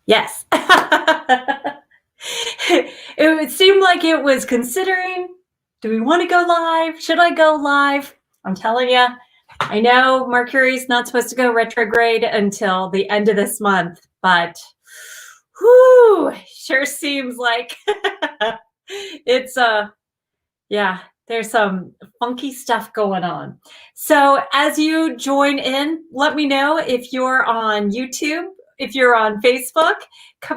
Yes. It seemed like it was considering, do we want to go live? Should I go live? I'm telling you, I know Mercury's not supposed to go retrograde until the end of this month, but whoo, sure seems like it's yeah, there's some funky stuff going on. So as you join in, let me know if you're on YouTube, if you're on Facebook,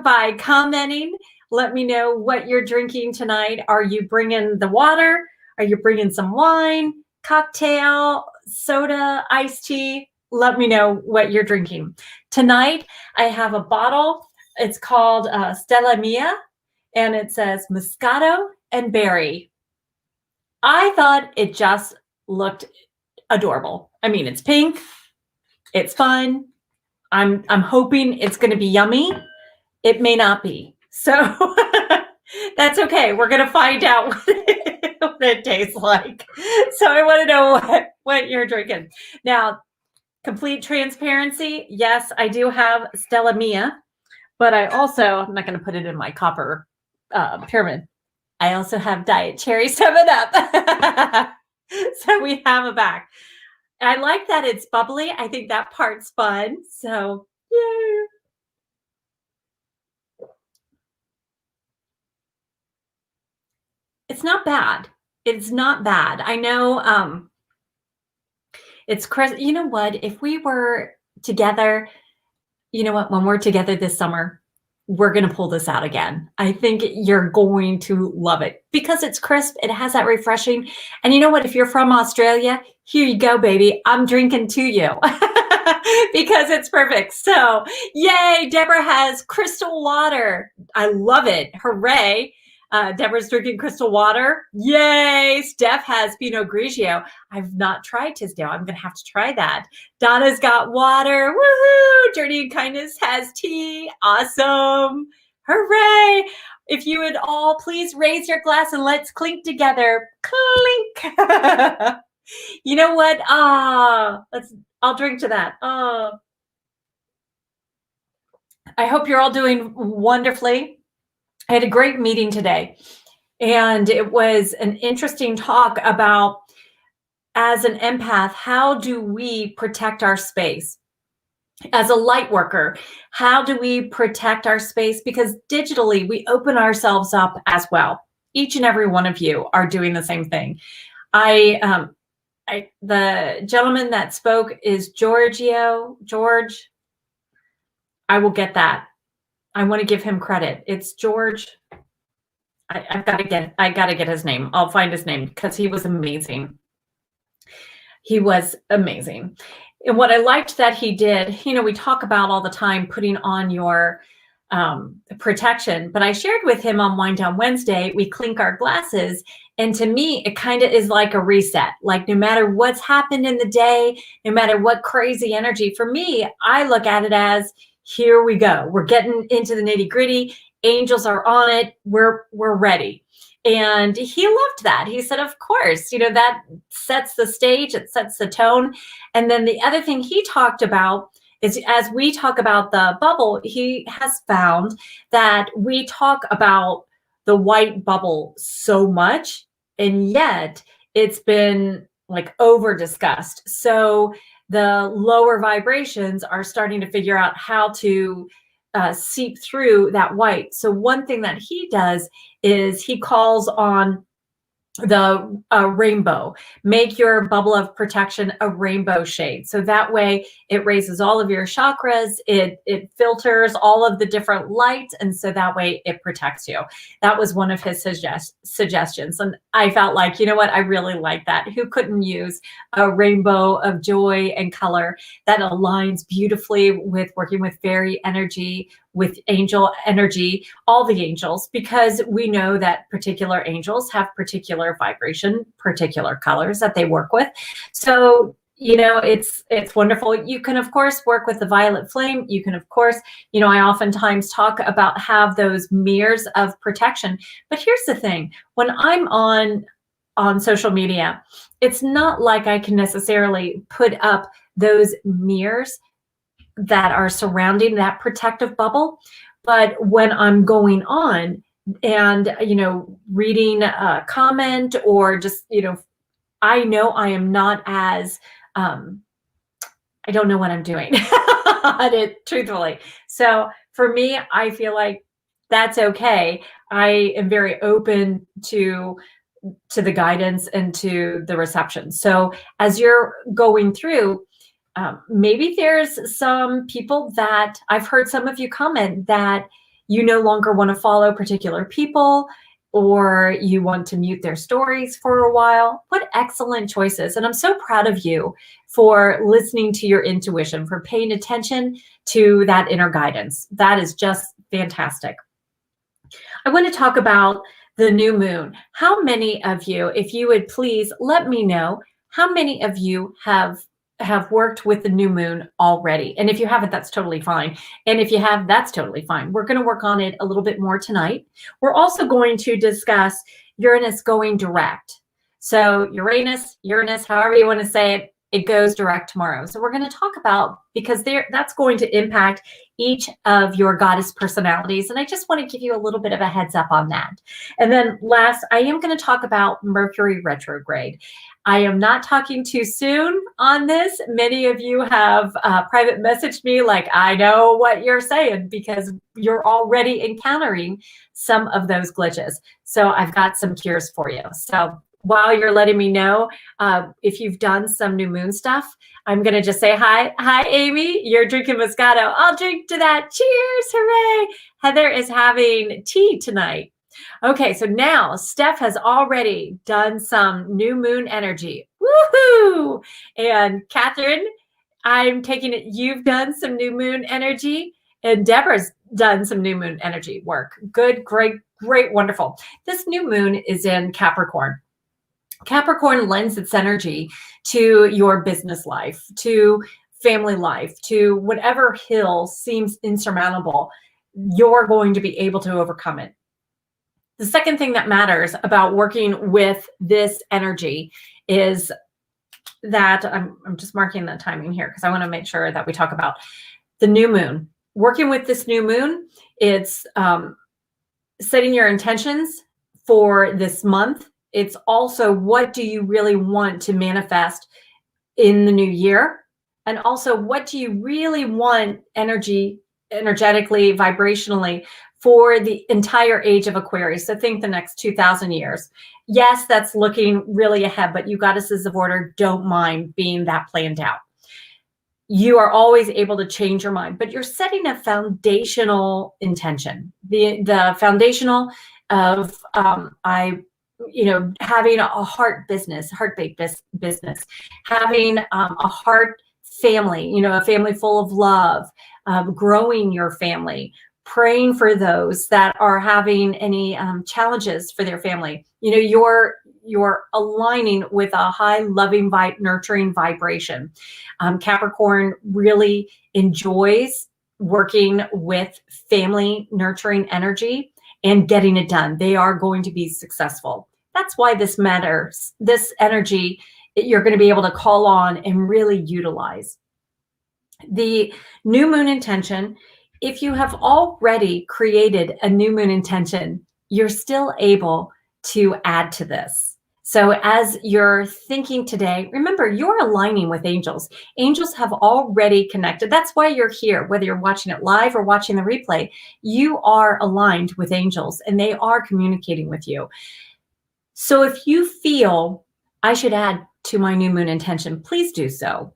by commenting. Let me know what you're drinking tonight. Are you bringing the water? Are you bringing some wine, cocktail, soda, iced tea? Let me know what you're drinking. Tonight, I have a bottle. It's called Stella Mia, and it says Moscato and Berry. I thought it just looked adorable. I mean, it's pink. It's fun. I'm hoping it's going to be yummy. It may not be. So that's okay. We're going to find out what it tastes like. So I want to know what you're drinking. Now, complete transparency. Yes, I do have Stella Mia, but I'm not going to put it in my copper pyramid. I also have Diet Cherry 7-Up. So we have a back. I like that it's bubbly. I think that part's fun. So, yay. It's not bad. It's not bad. I know it's Chris. You know what? If we were together, you know what? When we're together this summer, we're going to pull this out again. I think you're going to love it because it's crisp. It has that refreshing. And you know what? If you're from Australia, here you go, baby. I'm drinking to you because it's perfect. So yay, Deborah has crystal water. I love it. Hooray. Deborah's drinking crystal water. Yay. Steph has Pinot Grigio. I've not tried Tisdale. I'm going to have to try that. Donna's got water. Woohoo. Journey and Kindness has tea. Awesome. Hooray. If you would all please raise your glass and let's clink together. Clink. You know what? I'll drink to that. I hope you're all doing wonderfully. I had a great meeting today, and it was an interesting talk about, as an empath, how do we protect our space? As a light worker, how do we protect our space? Because digitally, we open ourselves up as well. Each and every one of you are doing the same thing. The gentleman that spoke is George. I will get that. I want to give him credit. It's George. I got to get his name. I'll find his name because he was amazing. He was amazing. And what I liked that he did, we talk about all the time putting on your protection, but I shared with him on Wind Down Wednesday, we clink our glasses. And to me, it kind of is like a reset. Like no matter what's happened in the day, no matter what crazy energy, for me, I look at it as, here we go. We're getting into the nitty gritty. Angels are on it. We're ready. And he loved that. He said, of course, that sets the stage. It sets the tone. And then the other thing he talked about is, as we talk about the bubble, he has found that we talk about the white bubble so much, and yet it's been like over discussed. So the lower vibrations are starting to figure out how to seep through that white. So one thing that he does is he calls on the rainbow. Make your bubble of protection a rainbow shade. So that way it raises all of your chakras. It filters all of the different lights. And so that way it protects you. That was one of his suggestions. And I felt like, you know what? I really like that. Who couldn't use a rainbow of joy and color that aligns beautifully with working with fairy energy, with angel energy, all the angels, because we know that particular angels have particular vibration, particular colors that they work with. So, it's wonderful. You can, of course, work with the violet flame. You can, of course, I oftentimes talk about have those mirrors of protection. But here's the thing. When I'm on social media, it's not like I can necessarily put up those mirrors that are surrounding that protective bubble. But when I'm going on and, reading a comment or just, I know I am not as, I don't know what I'm doing on it, truthfully. So for me, I feel like that's okay. I am very open to the guidance and to the reception. So as you're going through, maybe there's some people that I've heard some of you comment that you no longer want to follow particular people or you want to mute their stories for a while. What excellent choices. And I'm so proud of you for listening to your intuition, for paying attention to that inner guidance. That is just fantastic. I want to talk about the new moon. How many of you, if you would please let me know, how many of you have worked with the new moon already? And if you haven't, that's totally fine. And if you have, that's totally fine. We're going to work on it a little bit more tonight. We're also going to discuss Uranus going direct. So Uranus, however you want to say it, it goes direct tomorrow. So we're going to talk about, because that's going to impact each of your goddess personalities. And I just want to give you a little bit of a heads up on that. And then last, I am going to talk about Mercury retrograde. I am not talking too soon on this. Many of you have private messaged me like, I know what you're saying, because you're already encountering some of those glitches. So I've got some cures for you. So while you're letting me know if you've done some new moon stuff, I'm going to just say hi. Hi, Amy. You're drinking Moscato. I'll drink to that. Cheers. Hooray. Heather is having tea tonight. Okay, so now Steph has already done some new moon energy. Woohoo! And Catherine, I'm taking it you've done some new moon energy, and Deborah's done some new moon energy work. Good, great, wonderful. This new moon is in Capricorn. Capricorn lends its energy to your business life, to family life, to whatever hill seems insurmountable. You're going to be able to overcome it. The second thing that matters about working with this energy is that I'm just marking the timing here because I want to make sure that we talk about the new moon. Working with this new moon, it's setting your intentions for this month. It's also, what do you really want to manifest in the new year? And also, what do you really want energetically, vibrationally, for the entire age of Aquarius? So think the next 2,000 years. Yes, that's looking really ahead, but you goddesses of order don't mind being that planned out. You are always able to change your mind, but you're setting a foundational intention. The foundational of having a heart-based business, having a heart family, a family full of love, growing your family, praying for those that are having any challenges for their family. You're aligning with a high, loving, nurturing vibration. Capricorn really enjoys working with family nurturing energy and getting it done. They are going to be successful. That's why this matters. This energy you're going to be able to call on and really utilize. The new moon intention, if you have already created a new moon intention, you're still able to add to this. So as you're thinking today, remember, you're aligning with angels. Angels have already connected. That's why you're here, whether you're watching it live or watching the replay. You are aligned with angels and they are communicating with you. So if you feel I should add to my new moon intention, please do so.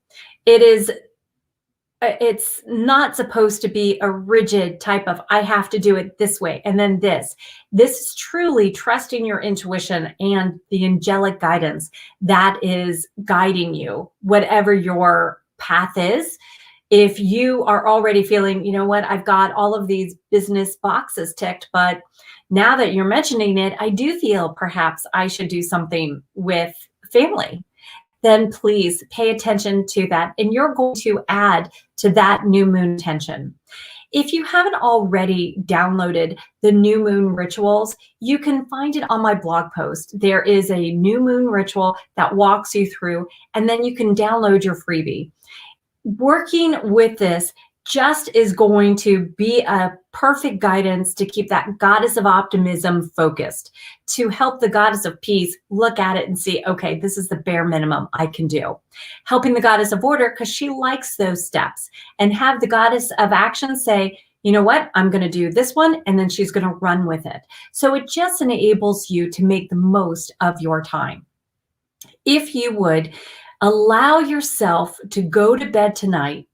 It's not supposed to be a rigid type of, I have to do it this way and then this. This is truly trusting your intuition and the angelic guidance that is guiding you, whatever your path is. If you are already feeling, you know what, I've got all of these business boxes ticked, but now that you're mentioning it, I do feel perhaps I should do something with family. Then please pay attention to that. And you're going to add to that new moon intention. If you haven't already downloaded the new moon rituals, you can find it on my blog post. There is a new moon ritual that walks you through, and then you can download your freebie. Working with this just is going to be a perfect guidance to keep that goddess of optimism focused, to help the goddess of peace look at it and see, okay, this is the bare minimum I can do. Helping the goddess of order, because she likes those steps, and have the goddess of action say, you know what, I'm going to do this one, and then she's going to run with it. So it just enables you to make the most of your time. If you would allow yourself to go to bed tonight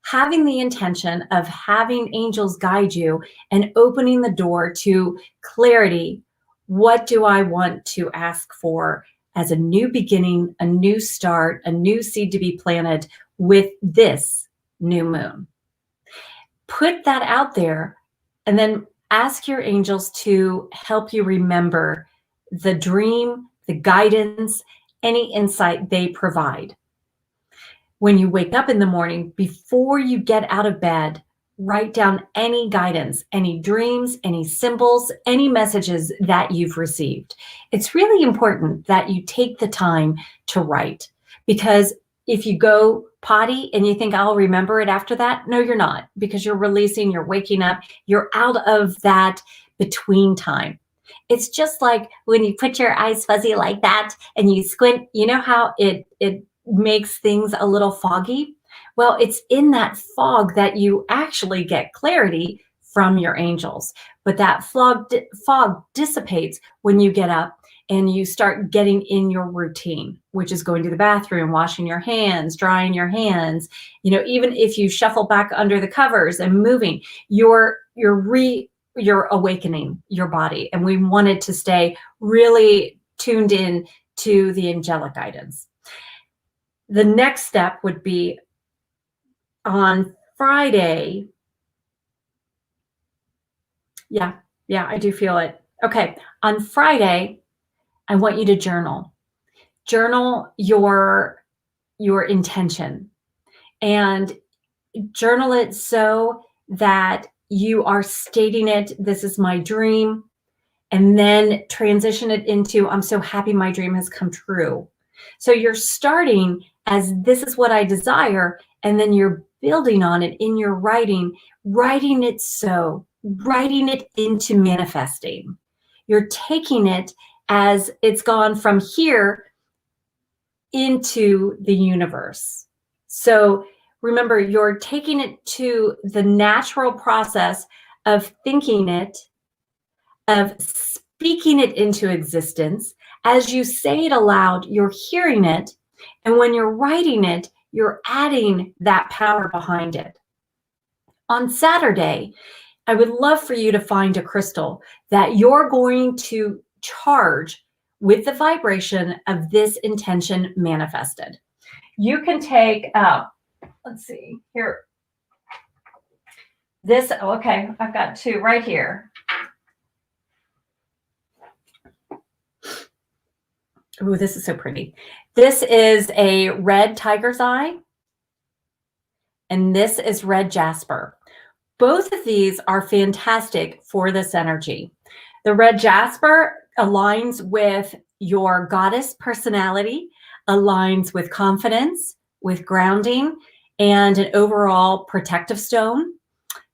having the intention of having angels guide you and opening the door to clarity. What do I want to ask for as a new beginning, a new start, a new seed to be planted with this new moon? Put that out there and then ask your angels to help you remember the dream, the guidance, any insight they provide. When you wake up in the morning, before you get out of bed, write down any guidance, any dreams, any symbols, any messages that you've received. It's really important that you take the time to write, because if you go potty and you think I'll remember it after that, no, you're not, because you're releasing, you're waking up, you're out of that between time. It's just like when you put your eyes fuzzy like that and you squint, you know how it makes things a little foggy? Well, it's in that fog that you actually get clarity from your angels. But that fog dissipates when you get up and you start getting in your routine, which is going to the bathroom, washing your hands, drying your hands. You know, even if you shuffle back under the covers and moving, you're awakening your body. And we wanted to stay really tuned in to the angelic guidance. The next step would be on Friday. Yeah, I do feel it. Okay, on Friday, I want you to journal. Journal your intention, and journal it so that you are stating it, this is my dream, and then transition it into, I'm so happy my dream has come true. So you're starting as this is what I desire, and then you're building on it in your writing it so, writing it into manifesting. You're taking it as it's gone from here into the universe. So remember, you're taking it to the natural process of thinking it, of speaking it into existence. As you say it aloud, you're hearing it. And when you're writing it, you're adding that power behind it. On Saturday, I would love for you to find a crystal that you're going to charge with the vibration of this intention manifested. You can take, let's see here. This, okay, I've got two right here. Ooh, this is so pretty. This is a red tiger's eye, and this is red jasper. Both of these are fantastic for this energy. The red jasper aligns with your goddess personality, aligns with confidence, with grounding, and an overall protective stone.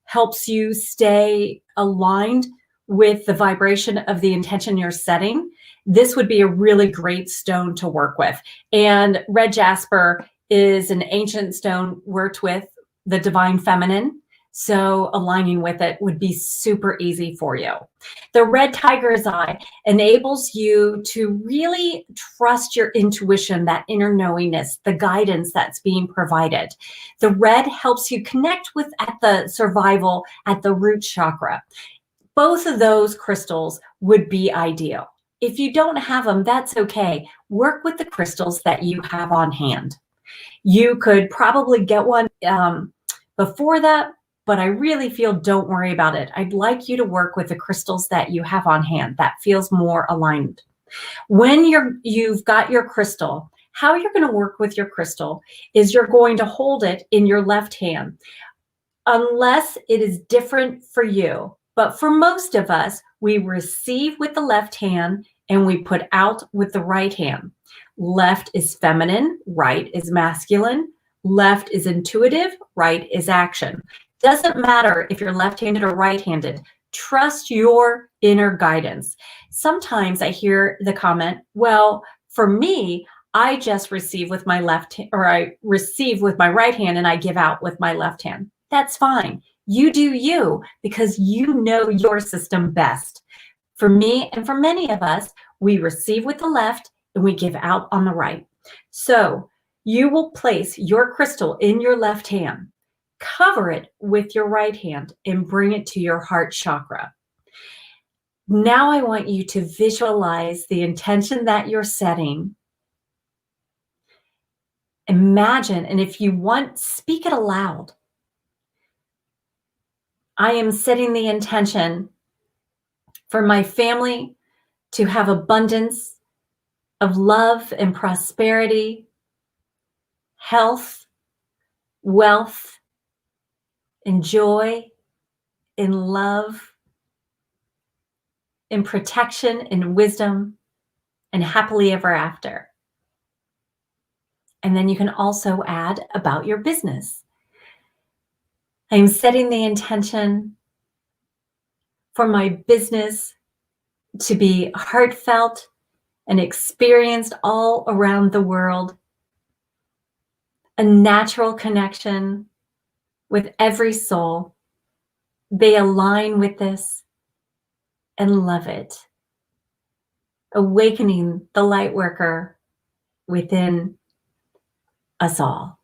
Helps you stay aligned with the vibration of the intention you're setting. This would be a really great stone to work with. And red jasper is an ancient stone worked with the divine feminine. So aligning with it would be super easy for you. The red tiger's eye enables you to really trust your intuition, that inner knowingness, the guidance that's being provided. The red helps you connect with at the survival, at the root chakra. Both of those crystals would be ideal. If you don't have them, that's okay. Work with the crystals that you have on hand. You could probably get one before that, but I really feel don't worry about it. I'd like you to work with the crystals that you have on hand. That feels more aligned. When you've got your crystal, how you're going to work with your crystal is you're going to hold it in your left hand, unless it is different for you. But for most of us, we receive with the left hand and we put out with the right hand. Left is feminine, right is masculine. Left is intuitive, right is action. Doesn't matter if you're left-handed or right-handed. Trust your inner guidance. Sometimes I hear the comment, well, for me, I just receive with my left, or I receive with my right hand and I give out with my left hand. That's fine. You do you, because you know your system best. For me and for many of us, we receive with the left and we give out on the right. So you will place your crystal in your left hand, cover it with your right hand, and bring it to your heart chakra. Now I want you to visualize the intention that you're setting. Imagine, and if you want, speak it aloud. I am setting the intention for my family to have abundance of love and prosperity, health, wealth, and joy, in love, in protection, in wisdom, and happily ever after. And then you can also add about your business. I'm setting the intention for my business to be heartfelt and experienced all around the world, a natural connection with every soul. They align with this and love it. Awakening the light worker within us all.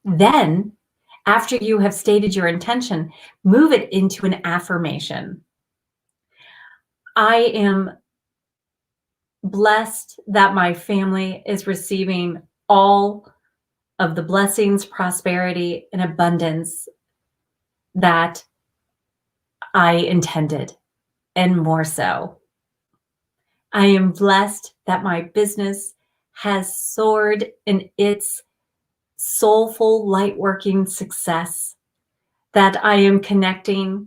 Then, after you have stated your intention, move it into an affirmation. I am blessed that my family is receiving all of the blessings, prosperity, and abundance that I intended, and more so. I am blessed that my business has soared in its soulful light-working success, that I am connecting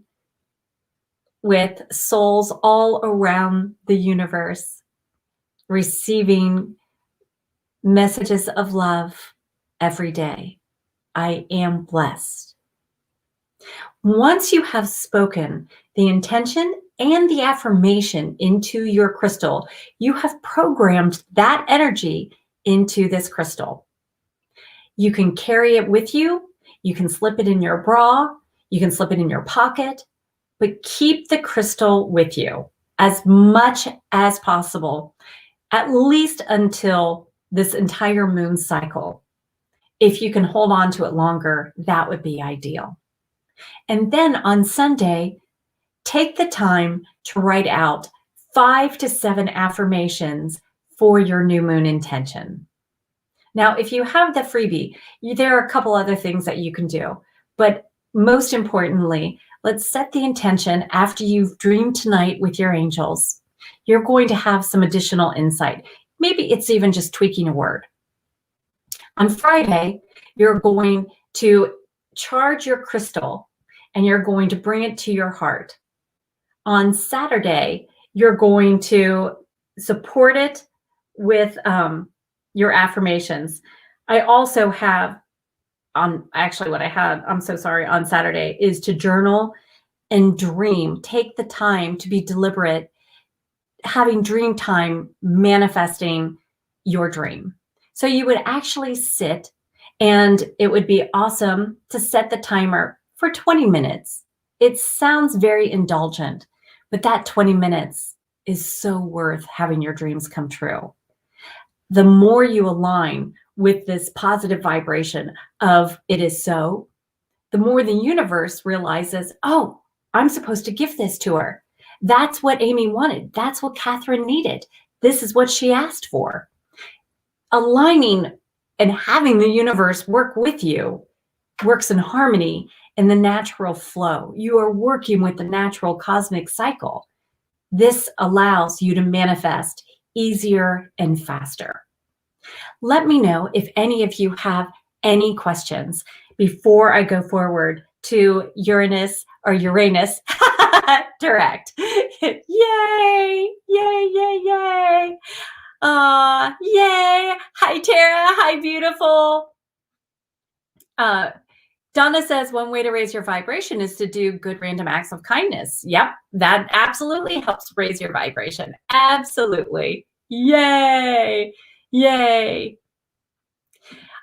with souls all around the universe, receiving messages of love every day. I am blessed. Once you have spoken the intention and the affirmation into your crystal, you have programmed that energy into this crystal. You can carry it with you. You can slip it in your bra. You can slip it in your pocket, but keep the crystal with you as much as possible, at least until this entire moon cycle. If you can hold on to it longer, that would be ideal. And then on Sunday, take the time to write out 5 to 7 affirmations for your new moon intention. Now, if you have the freebie, there are a couple other things that you can do. But most importantly, let's set the intention after you've dreamed tonight with your angels. You're going to have some additional insight. Maybe it's even just tweaking a word. On Friday, you're going to charge your crystal and you're going to bring it to your heart. On Saturday, you're going to support it with your affirmations. I also have on Saturday is to journal and dream. Take the time to be deliberate, having dream time, manifesting your dream. So you would actually sit, and it would be awesome to set the timer for 20 minutes. It sounds very indulgent, but that 20 minutes is so worth having your dreams come true. The more you align with this positive vibration of it is so, the more the universe realizes, oh, I'm supposed to give this to her. That's what Amy wanted. That's what Catherine needed. This is what she asked for. Aligning and having the universe work with you works in harmony in the natural flow. You are working with the natural cosmic cycle. This allows you to manifest easier and faster. Let me know if any of you have any questions before I go forward to Uranus Direct. Yay, yay, yay, yay. Yay. Hi, Tara. Hi, beautiful. Donna says one way to raise your vibration is to do good random acts of kindness. Yep, that absolutely helps raise your vibration. Absolutely. Yay. Yay.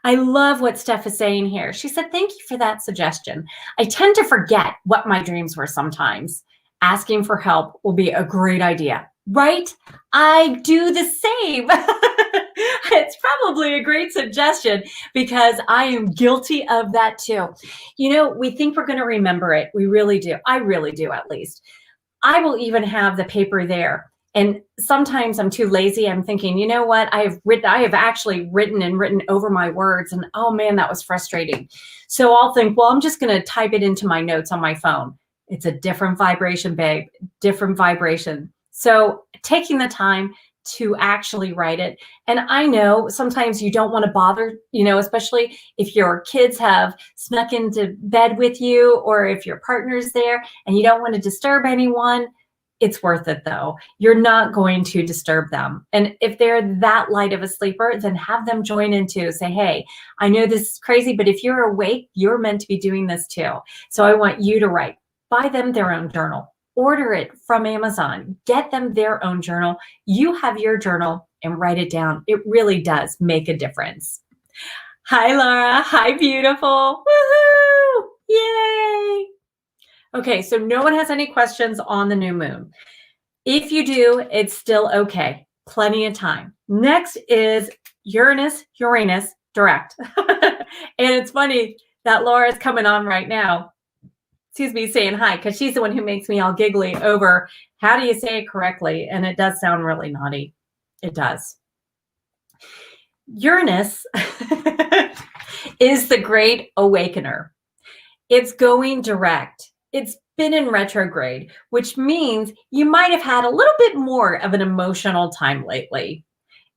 I love what Steph is saying here. She said, thank you for that suggestion. I tend to forget what my dreams were sometimes. Asking for help will be a great idea, right? I do the same. It's probably a great suggestion because I am guilty of that too. You know, we think we're going to remember it. We really do. I really do, at least. I will even have the paper there. And sometimes I'm too lazy. I'm thinking, you know what? I have actually written over my words, and oh man, that was frustrating. So I'll think, well, I'm just going to type it into my notes on my phone. It's a different vibration, babe, different vibration. So taking the time to actually write it. And I know sometimes you don't want to bother, you know, especially if your kids have snuck into bed with you or if your partner's there and you don't want to disturb anyone. It's worth it though. You're not going to disturb them. And if they're that light of a sleeper, then have them join in too. Say, hey, I know this is crazy, but if you're awake, you're meant to be doing this too. So I want you to write. Buy them their own journal. Order it from Amazon. Get them their own journal. You have your journal and write it down. It really does make a difference. Hi, Laura. Hi, beautiful. Woohoo! Yay! Okay, so no one has any questions on the new moon. If you do, it's still okay. Plenty of time. Next is Uranus Direct. And it's funny that Laura's coming on right now. Excuse me, saying hi, because she's the one who makes me all giggly over how do you say it correctly? And it does sound really naughty. It does. Uranus is the great awakener. It's going direct. It's been in retrograde, which means you might have had a little bit more of an emotional time lately.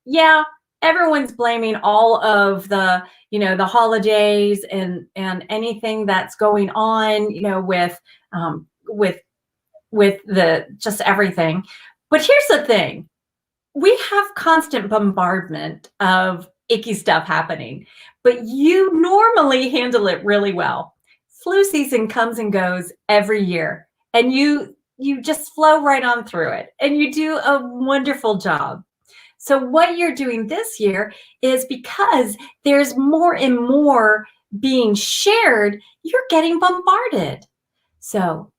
Yeah, everyone's blaming all of the, you know, the holidays and anything that's going on, you know, with the just everything. But here's the thing. We have constant bombardment of icky stuff happening, but you normally handle it really well. Flu season comes and goes every year, and you just flow right on through it, and you do a wonderful job. So what you're doing this year is because there's more and more being shared, you're getting bombarded. So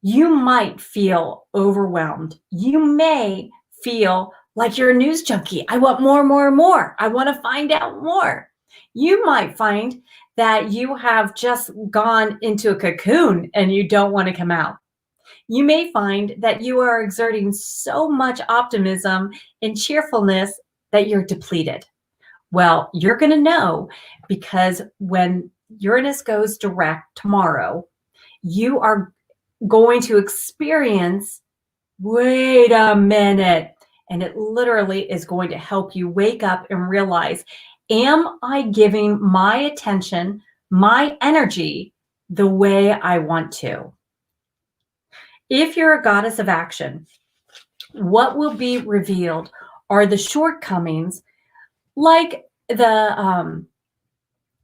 you might feel overwhelmed. You may feel like you're a news junkie. I want more, more, more. I want to find out more. You might find that you have just gone into a cocoon and you don't want to come out. You may find that you are exerting so much optimism and cheerfulness that you're depleted. Well, you're going to know because when Uranus goes direct tomorrow, you are going to experience, wait a minute, and it literally is going to help you wake up and realize, am I giving my attention, my energy the way I want to? If you're a goddess of action, what will be revealed are the shortcomings, like the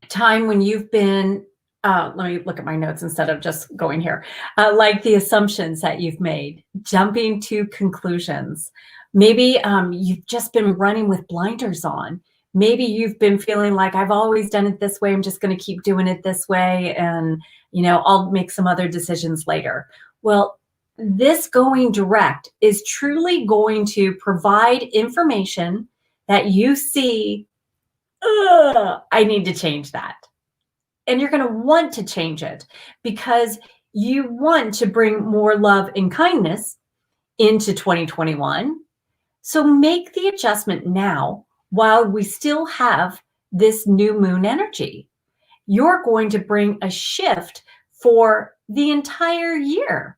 time when you've been, let me look at my notes instead of just going here, like the assumptions that you've made, jumping to conclusions. Maybe you've just been running with blinders on. Maybe you've been feeling like I've always done it this way. I'm just going to keep doing it this way. And, you know, I'll make some other decisions later. Well, this going direct is truly going to provide information that you see, I need to change that. And you're going to want to change it because you want to bring more love and kindness into 2021. So make the adjustment now while we still have this new moon energy. You're going to bring a shift for the entire year.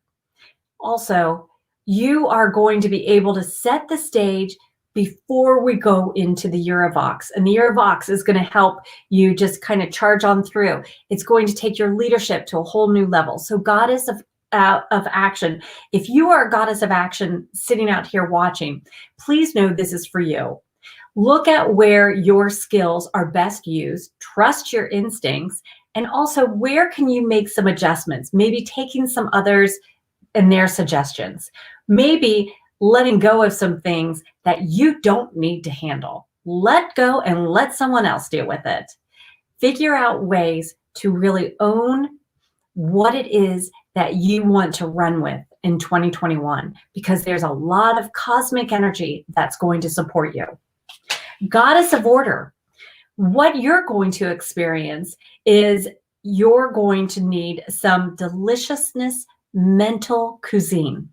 Also, you are going to be able to set the stage before we go into the Uravox. And the Uravox is going to help you just kind of charge on through. It's going to take your leadership to a whole new level. So goddess of of action. If you are a goddess of action sitting out here watching, please know this is for you. Look at where your skills are best used, trust your instincts, and also where can you make some adjustments, maybe taking some others and their suggestions, maybe letting go of some things that you don't need to handle. Let go and let someone else deal with it. Figure out ways to really own what it is that you want to run with in 2021, because there's a lot of cosmic energy that's going to support you. Goddess of order. What you're going to experience is you're going to need some deliciousness mental cuisine.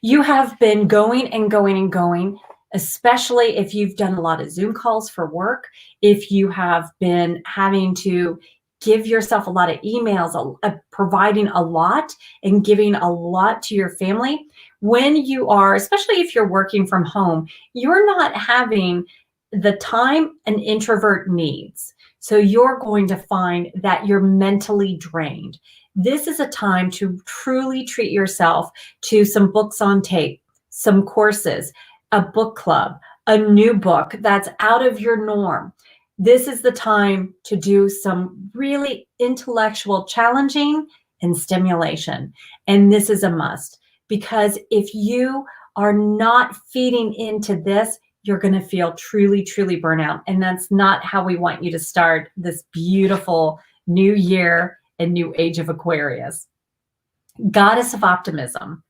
You have been going and going and going, especially if you've done a lot of Zoom calls for work, if you have been having to give yourself a lot of emails, providing a lot and giving a lot to your family. When you are, especially if you're working from home, you're not having the time an introvert needs. So you're going to find that you're mentally drained. This is a time to truly treat yourself to some books on tape, some courses, a book club, a new book that's out of your norm. This is the time to do some really intellectual challenging and stimulation. And this is a must, because if you are not feeding into this, you're going to feel truly, truly burnout. And that's not how we want you to start this beautiful new year and new age of Aquarius. Goddess of optimism.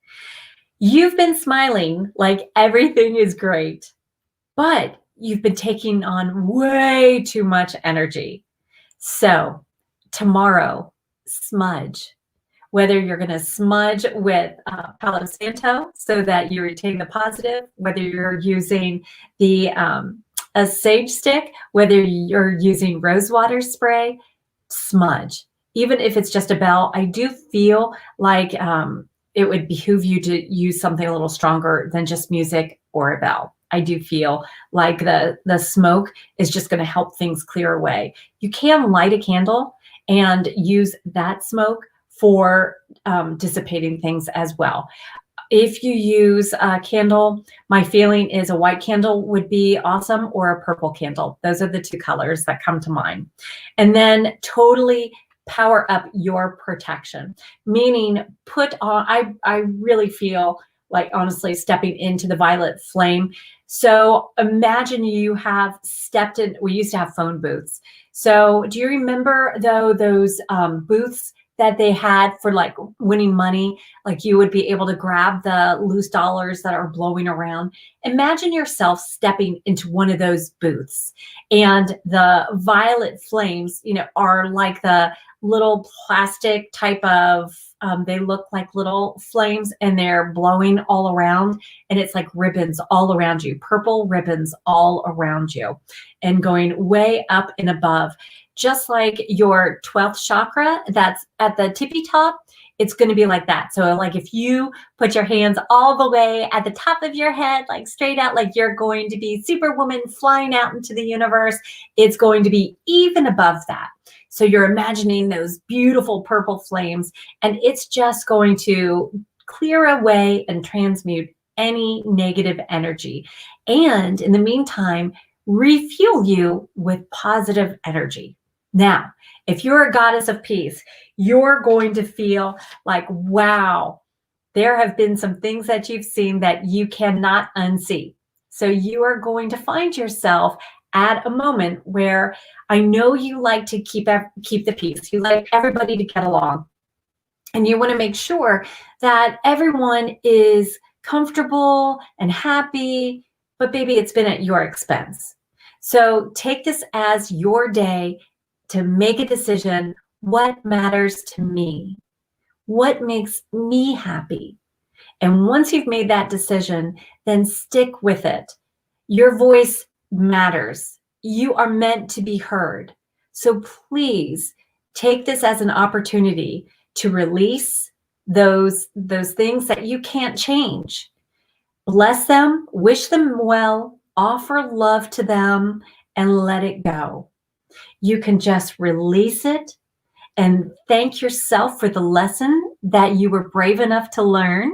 You've been smiling like everything is great, but you've been taking on way too much energy. So tomorrow, smudge. Whether you're going to smudge with Palo Santo so that you retain the positive, whether you're using the a sage stick, whether you're using rosewater spray, smudge. Even if it's just a bell, I do feel like it would behoove you to use something a little stronger than just music or a bell. I do feel like the smoke is just going to help things clear away. You can light a candle and use that smoke for dissipating things as well. If you use a candle, my feeling is a white candle would be awesome, or a purple candle. Those are the two colors that come to mind. And then totally power up your protection, meaning put on, I really feel like honestly stepping into the violet flame. So imagine you have stepped in, we used to have phone booths. So do you remember though those booths that they had for like winning money? Like you would be able to grab the loose dollars that are blowing around. Imagine yourself stepping into one of those booths, and the violet flames, you know, are like the little plastic type of, they look like little flames and they're blowing all around, and it's like ribbons all around you, purple ribbons all around you and going way up and above. Just like your 12th chakra that's at the tippy top, it's going to be like that. So like if you put your hands all the way at the top of your head, like straight out, like you're going to be Superwoman flying out into the universe, it's going to be even above that. So you're imagining those beautiful purple flames, and it's just going to clear away and transmute any negative energy. And in the meantime, refuel you with positive energy. Now, if you're a goddess of peace, you're going to feel like, wow, there have been some things that you've seen that you cannot unsee. So you are going to find yourself at a moment where I know you like to keep the peace. You like everybody to get along. And you want to make sure that everyone is comfortable and happy, but baby, it's been at your expense. So take this as your day to make a decision. What matters to me? What makes me happy? And once you've made that decision, then stick with it. Your voice matters. You are meant to be heard. So please take this as an opportunity to release those things that you can't change. Bless them, wish them well, offer love to them, and let it go. You can just release it and thank yourself for the lesson that you were brave enough to learn.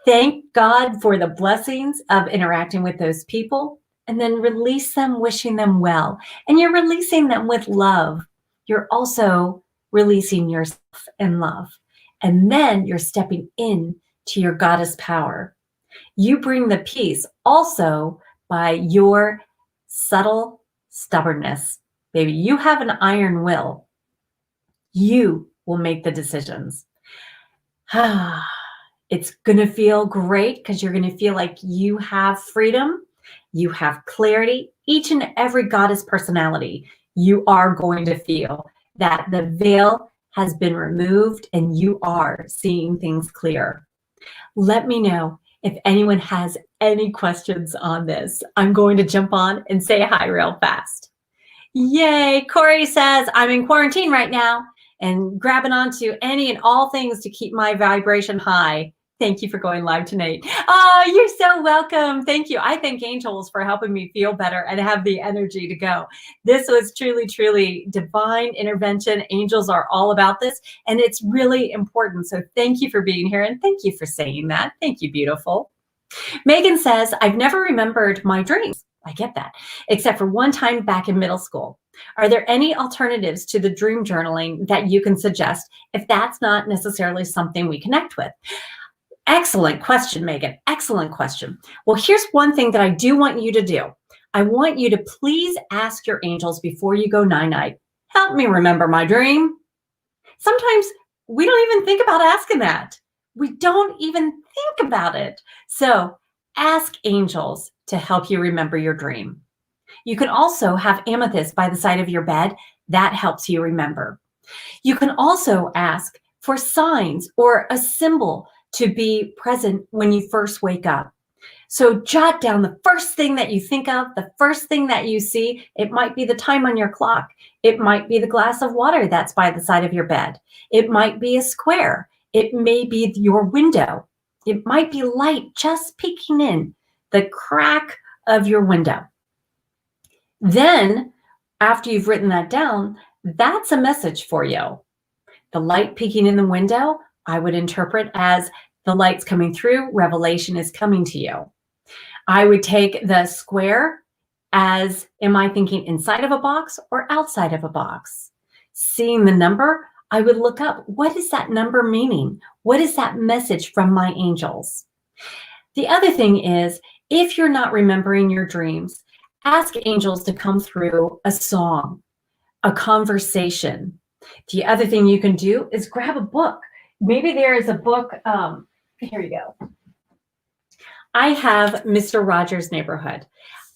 Thank God for the blessings of interacting with those people, and then release them, wishing them well. And you're releasing them with love. You're also releasing yourself in love. And then you're stepping in to your goddess power. You bring the peace also by your subtle stubbornness. Baby, you have an iron will. You will make the decisions. It's going to feel great because you're going to feel like you have freedom. You have clarity. Each and every goddess personality, you are going to feel that the veil has been removed and you are seeing things clear. Let me know if anyone has any questions on this. I'm going to jump on and say hi real fast. Yay! Corey says, I'm in quarantine right now and grabbing onto any and all things to keep my vibration high. Thank you for going live tonight. Oh, you're so welcome. Thank you. I thank angels for helping me feel better and have the energy to go. This was truly, truly divine intervention. Angels are all about this, and it's really important. So thank you for being here, and thank you for saying that. Thank you, beautiful. Megan says, I've never remembered my dreams. I get that, except for one time back in middle school. Are there any alternatives to the dream journaling that you can suggest if that's not necessarily something we connect with? Excellent question, Megan. Excellent question. Well, here's one thing that I do want you to do. I want you to please ask your angels before you go night-night, help me remember my dream. Sometimes we don't even think about asking that. We don't even think about it. So ask angels to help you remember your dream. You can also have amethyst by the side of your bed. That helps you remember. You can also ask for signs or a symbol to be present when you first wake up. So jot down the first thing that you think of, the first thing that you see. It might be the time on your clock. It might be the glass of water that's by the side of your bed. It might be a square. It may be your window. It might be light just peeking in the crack of your window. Then, after you've written that down, that's a message for you. The light peeking in the window, I would interpret as the light's coming through, revelation is coming to you. I would take the square as, am I thinking inside of a box or outside of a box? Seeing the number, I would look up, what is that number meaning? What is that message from my angels? The other thing is, if you're not remembering your dreams, ask angels to come through a song, a conversation. The other thing you can do is grab a book. Maybe there is a book. Here you go. I have Mr. Rogers' Neighborhood.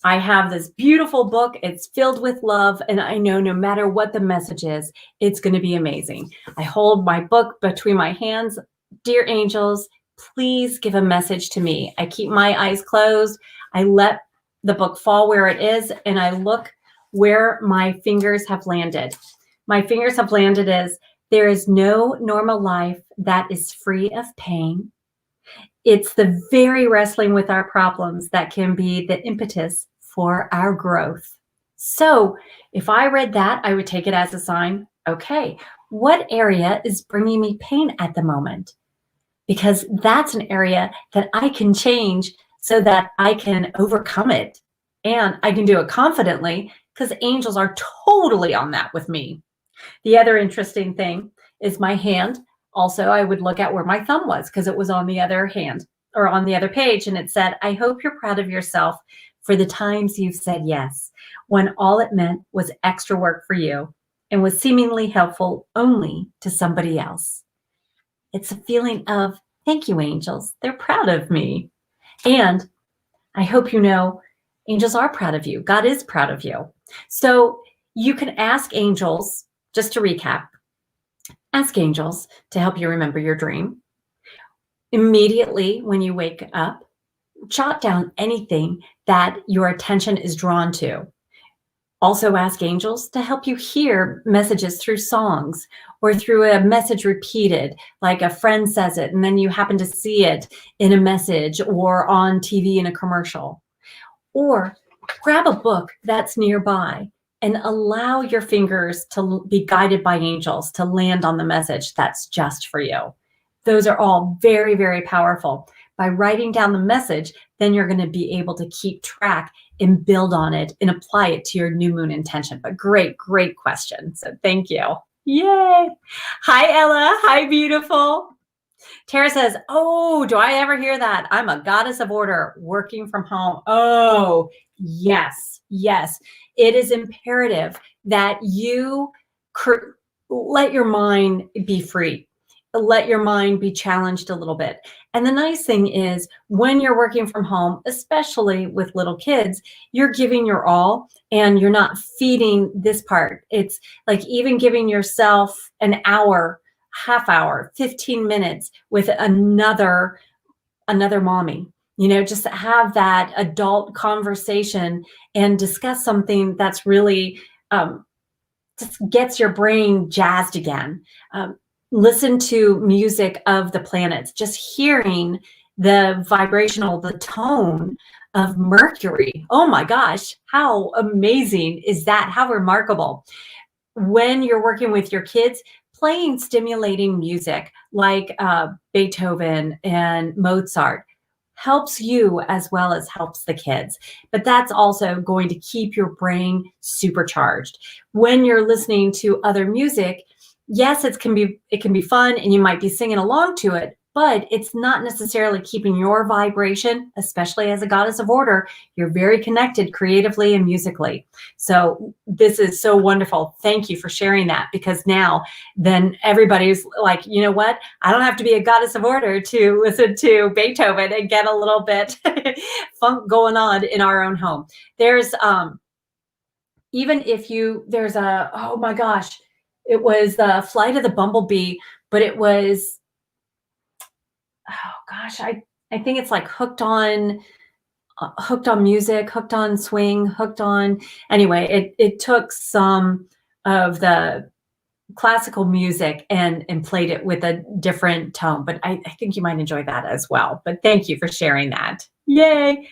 I have this beautiful book. It's filled with love, and I know no matter what the message is, it's going to be amazing. I hold my book between my hands. Dear angels, please give a message to me. I keep my eyes closed. I let the book fall where it is, and I look where my fingers have landed. My fingers have landed as there is no normal life that is free of pain. It's the very wrestling with our problems that can be the impetus for our growth. So if I read that, I would take it as a sign, okay, what area is bringing me pain at the moment? Because that's an area that I can change so that I can overcome it. And I can do it confidently because angels are totally on that with me. The other interesting thing is my hand. Also, I would look at where my thumb was because it was on the other hand or on the other page. And it said, I hope you're proud of yourself for the times you've said yes, when all it meant was extra work for you and was seemingly helpful only to somebody else. It's a feeling of, thank you, angels. They're proud of me. And I hope you know, angels are proud of you. God is proud of you. So you can ask angels, just to recap, ask angels to help you remember your dream. Immediately when you wake up, jot down anything that your attention is drawn to. Also ask angels to help you hear messages through songs or through a message repeated, like a friend says it and then you happen to see it in a message or on TV in a commercial. Or grab a book that's nearby and allow your fingers to be guided by angels to land on the message that's just for you. Those are all very, very powerful. By writing down the message, then you're going to be able to keep track and build on it and apply it to your new moon intention. But great, great question. So thank you. Yay. Hi, Ella. Hi, beautiful. Tara says, oh, do I ever hear that? I'm a goddess of order working from home. Oh, yes, yes. It is imperative that you let your mind be free. Let your mind be challenged a little bit. And the nice thing is when you're working from home, especially with little kids, you're giving your all and you're not feeding this part. It's like even giving yourself an hour, half hour, 15 minutes with another mommy, just have that adult conversation and discuss something that's really just gets your brain jazzed again. Listen to music of the planets, just hearing the tone of Mercury. Oh my gosh, how amazing is that? How remarkable. When you're working with your kids, playing stimulating music like Beethoven and Mozart helps you as well as helps the kids. But that's also going to keep your brain supercharged. When you're listening to other music, yes, it can be fun and you might be singing along to it, but it's not necessarily keeping your vibration, especially as a goddess of order. You're very connected creatively and musically. So this is so wonderful. Thank you for sharing that, because now then everybody's like, you know what? I don't have to be a goddess of order to listen to Beethoven and get a little bit funk going on in our own home. There's even if there's oh my gosh, it was the Flight of the Bumblebee, but it was, oh gosh, I think it's like hooked on music, hooked on swing, hooked on, anyway, it took some of the classical music and played it with a different tone, but I think you might enjoy that as well. But thank you for sharing that. Yay.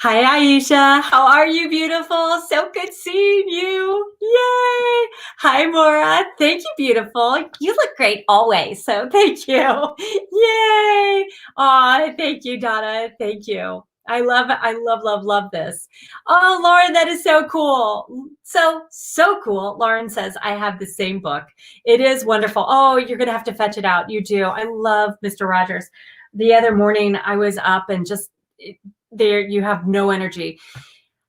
Hi, Aisha. How are you, beautiful? So good seeing you. Yay. Hi, Maura. Thank you, beautiful. You look great always. So thank you. Yay. Aw, thank you, Donna. Thank you. I love this. Oh, Lauren, that is so cool. So cool. Lauren says, I have the same book. It is wonderful. Oh, you're going to have to fetch it out. You do. I love Mr. Rogers. The other morning I was up and just there you have no energy,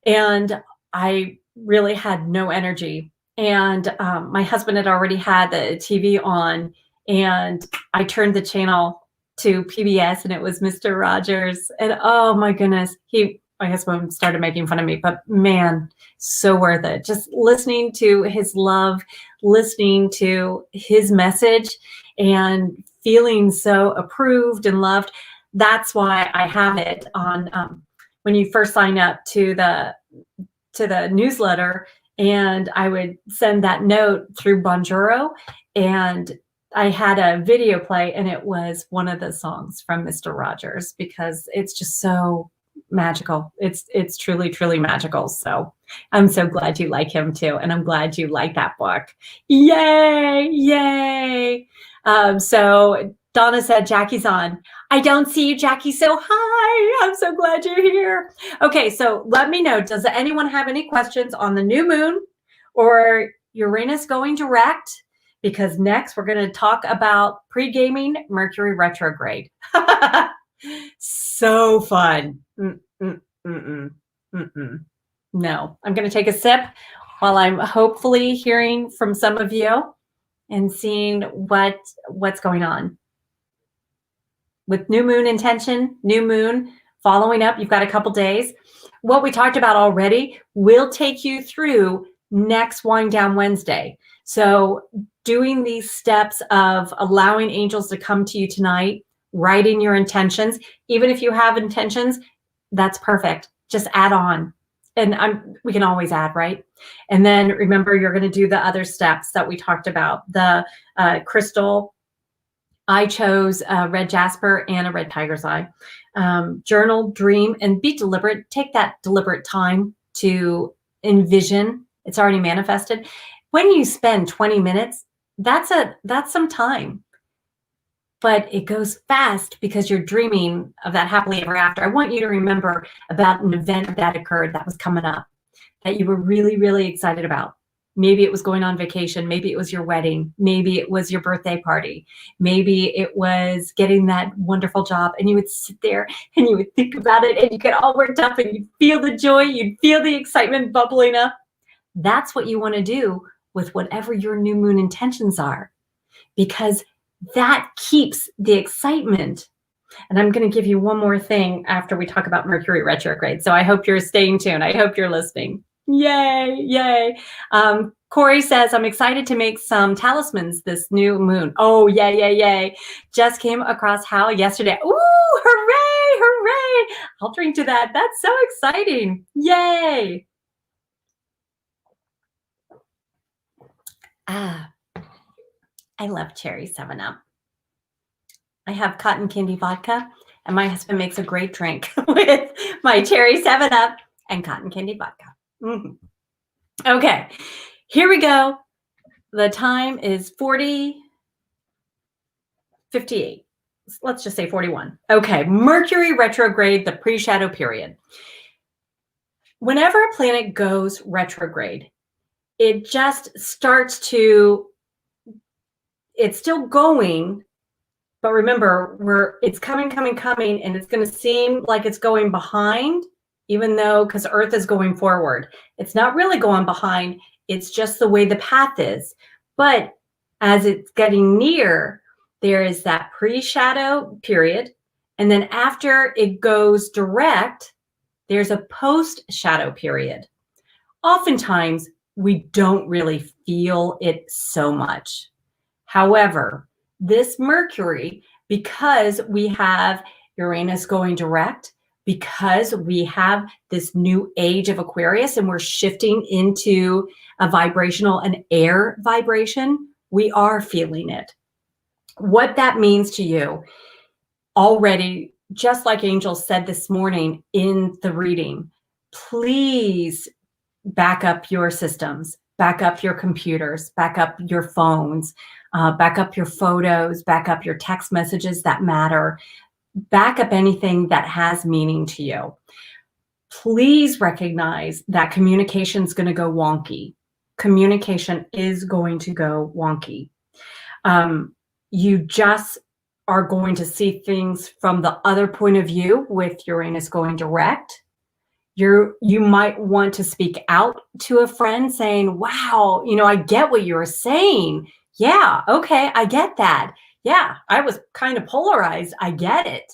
and I really had no energy, and my husband had already had the TV on, and I turned the channel to PBS and it was Mr. Rogers, and oh my goodness, my husband started making fun of me, but man, so worth it. Just listening to his love, listening to his message, and feeling so approved and loved. That's why I have it on when you first sign up to the newsletter, and I would send that note through Bonjoro, and I had a video play, and it was one of the songs from Mr. Rogers, because it's just so magical. It's truly, truly magical. So I'm so glad you like him too, and I'm glad you like that book. Yay, yay. So Donna said, Jackie's on. I don't see you, Jackie, so hi. I'm so glad you're here. Okay, so let me know, does anyone have any questions on the new moon or Uranus going direct? Because next we're going to talk about pre-gaming Mercury retrograde. So fun. No, I'm going to take a sip while I'm hopefully hearing from some of you and seeing what's going on. With new moon intention, new moon following up, you've got a couple days. What we talked about already will take you through next Wind Down Wednesday. So doing these steps of allowing angels to come to you tonight, writing your intentions, even if you have intentions, that's perfect. Just add on. And we can always add, right? And then remember, you're going to do the other steps that we talked about. The crystal, I chose a red jasper and a red tiger's eye. Journal, dream, and be deliberate. Take that deliberate time to envision It's already manifested. When you spend 20 minutes, that's some time. But it goes fast because you're dreaming of that happily ever after. I want you to remember about an event that occurred that was coming up that you were really, really excited about. Maybe it was going on vacation. Maybe it was your wedding. Maybe it was your birthday party. Maybe it was getting that wonderful job, and you would sit there and you would think about it and you get all worked up and you'd feel the joy, you'd feel the excitement bubbling up. That's what you want to do with whatever your new moon intentions are, because that keeps the excitement. And I'm going to give you one more thing after we talk about Mercury retrograde. So I hope you're staying tuned. I hope you're listening. Yay, yay. Corey says, I'm excited to make some talismans this new moon. Oh, yay, yay, yay. Just came across Hal yesterday. Ooh, hooray, hooray. I'll drink to that. That's so exciting. Yay. I love cherry 7-Up. I have cotton candy vodka, and my husband makes a great drink with my cherry 7-Up and cotton candy vodka. Okay, here we go. The time is 40:58. Let's just say 41. Okay, Mercury retrograde, the pre-shadow period. Whenever a planet goes retrograde, it just starts to, it's still going, but remember, it's coming, and it's going to seem like it's going behind, even though, because Earth is going forward. It's not really going behind. It's just the way the path is. But as it's getting near, there is that pre-shadow period. And then after it goes direct, there's a post-shadow period. Oftentimes, we don't really feel it so much. However, this Mercury, because we have Uranus going direct, because we have this new age of Aquarius and we're shifting into a vibrational, an air vibration, we are feeling it. What that means to you already, just like Angel said this morning in the reading, please back up your systems, back up your computers, back up your phones, back up your photos, back up your text messages that matter, back up anything that has meaning to you. Please recognize that communication is going to go wonky. Communication is going to go wonky. You just are going to see things from the other point of view with Uranus going direct. You might want to speak out to a friend saying, wow, I get what you're saying. Yeah, okay, I get that. Yeah, I was kind of polarized. I get it.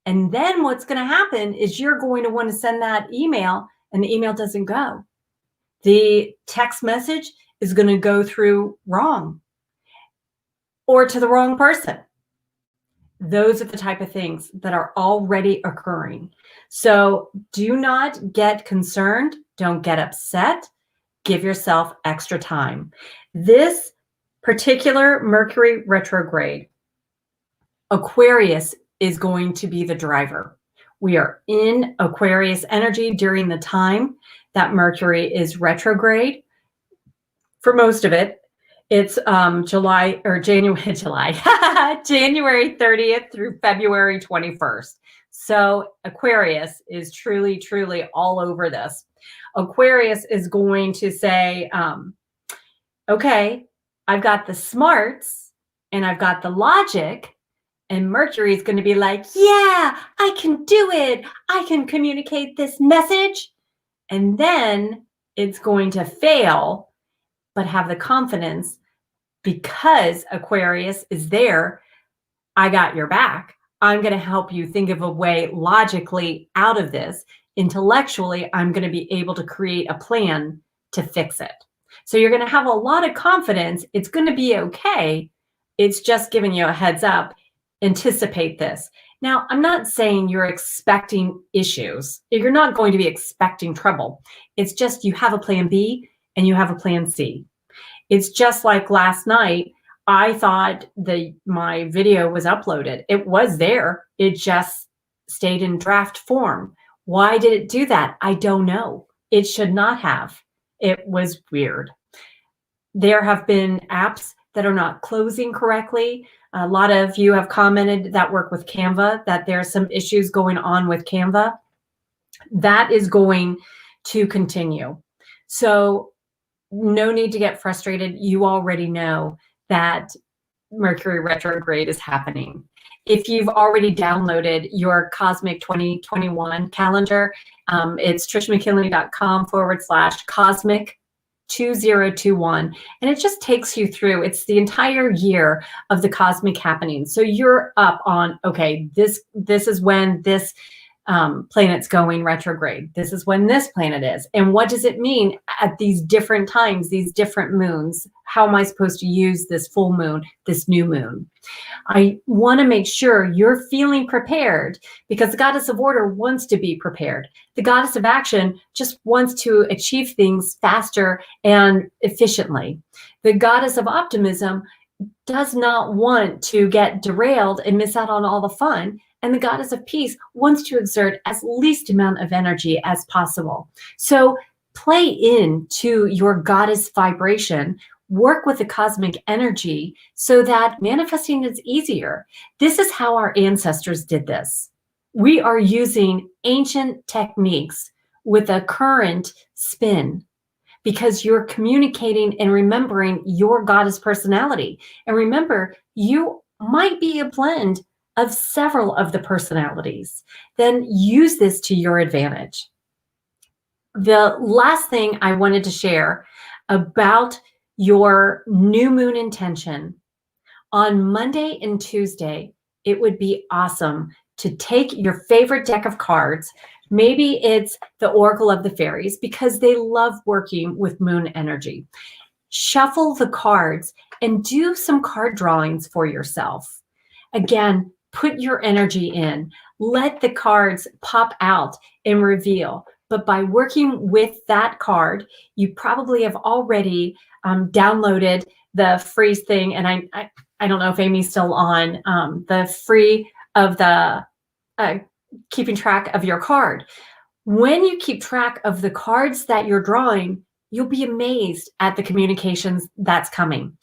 And then what's going to happen is you're going to want to send that email, and the email doesn't go. The text message is going to go through wrong or to the wrong person. Those are the type of things that are already occurring. So do not get concerned. Don't get upset. Give yourself extra time. This particular Mercury retrograde, Aquarius is going to be the driver. We are in Aquarius energy during the time that Mercury is retrograde. For most of it, it's January 30th through February 21st. So Aquarius is truly, truly all over this. Aquarius is going to say, okay, I've got the smarts and I've got the logic, and Mercury is going to be like, yeah, I can do it. I can communicate this message. And then it's going to fail, but have the confidence, because Aquarius is there. I got your back. I'm going to help you think of a way logically out of this. Intellectually, I'm going to be able to create a plan to fix it. So you're going to have a lot of confidence. It's going to be okay. It's just giving you a heads up. Anticipate this. Now, I'm not saying you're expecting issues. You're not going to be expecting trouble. It's just you have a plan B and you have a plan C. It's just like last night, I thought my video was uploaded. It was there. It just stayed in draft form. Why did it do that? I don't know. It should not have. It was weird. There have been apps that are not closing correctly. A lot of you have commented that work with Canva, that there's some issues going on with Canva. That is going to continue. So no need to get frustrated. You already know that Mercury retrograde is happening. If you've already downloaded your Cosmic 2021 calendar, it's trishmckinley.com/cosmic 2021, and it just takes you through. It's the entire year of the cosmic happenings. So you're up on, okay, this is when this planet's going retrograde. This is when this planet is. And what does it mean at these different times, these different moons? How am I supposed to use this full moon, this new moon? I want to make sure you're feeling prepared, because the goddess of order wants to be prepared. The goddess of action just wants to achieve things faster and efficiently. The goddess of optimism does not want to get derailed and miss out on all the fun. And the goddess of peace wants to exert as least amount of energy as possible. So play into your goddess vibration, work with the cosmic energy so that manifesting is easier. This is how our ancestors did this. We are using ancient techniques with a current spin, because you're communicating and remembering your goddess personality. And remember, you might be a blend of several of the personalities. Then use this to your advantage. The last thing I wanted to share about your new moon intention, on Monday and Tuesday, it would be awesome to take your favorite deck of cards. Maybe it's the Oracle of the Fairies, because they love working with moon energy. Shuffle the cards and do some card drawings for yourself. Again, put your energy in. Let the cards pop out and reveal. But by working with that card, you probably have already downloaded the free thing. And I don't know if Amy's still on, the free of the keeping track of your card. When you keep track of the cards that you're drawing, you'll be amazed at the communications that's coming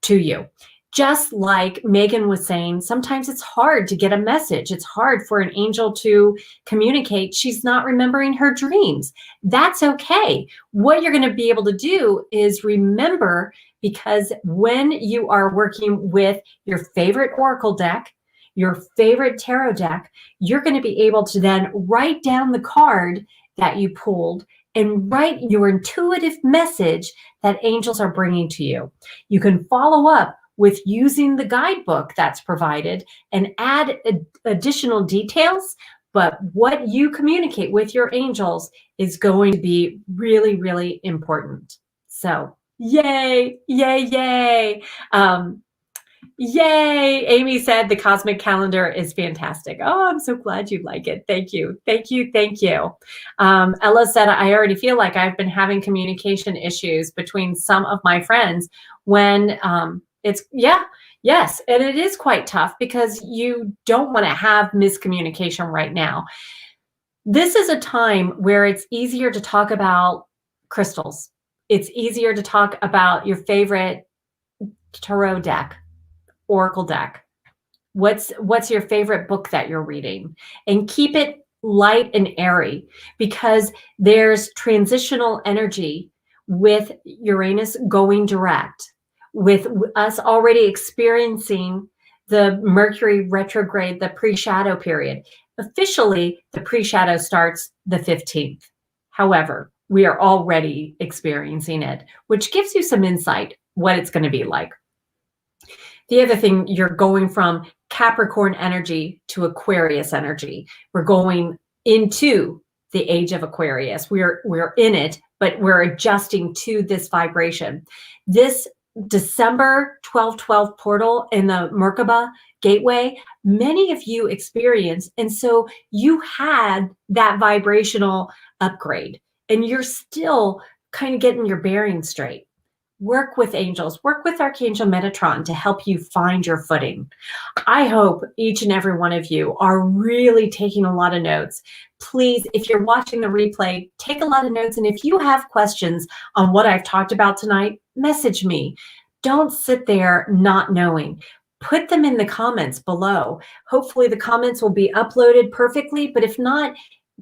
to you. Just like Megan was saying, sometimes it's hard to get a message. It's hard for an angel to communicate. She's not remembering her dreams. That's okay. What you're going to be able to do is remember, because when you are working with your favorite oracle deck, your favorite tarot deck, you're going to be able to then write down the card that you pulled and write your intuitive message that angels are bringing to you. You can follow up with using the guidebook that's provided and add additional details, but what you communicate with your angels is going to be really, really important. So yay, yay, yay. Yay. Amy said the cosmic calendar is fantastic. Oh, I'm so glad you like it. Thank you. Thank you. Thank you. Ella said, I already feel like I've been having communication issues between some of my friends when yes. And it is quite tough, because you don't want to have miscommunication right now. This is a time where it's easier to talk about crystals. It's easier to talk about your favorite tarot deck, oracle deck. What's your favorite book that you're reading? And keep it light and airy, because there's transitional energy with Uranus going direct, with us already experiencing the Mercury retrograde, the pre-shadow period. Officially, the pre-shadow starts the 15th. However, we are already experiencing it, which gives you some insight what it's going to be like. The other thing, you're going from Capricorn energy to Aquarius energy. We're going into the age of Aquarius. We're in it, but we're adjusting to this vibration. This December 12/12 portal in the Merkaba gateway, many of you experienced, and so you had that vibrational upgrade, and you're still kind of getting your bearings straight. work with angels, work with Archangel Metatron to help you find your footing. I hope each and every one of you are really taking a lot of notes. Please, if you're watching the replay, take a lot of notes. And if you have questions on what I've talked about tonight, message me. Don't sit there not knowing. Put them in the comments below. Hopefully the comments will be uploaded perfectly, but if not,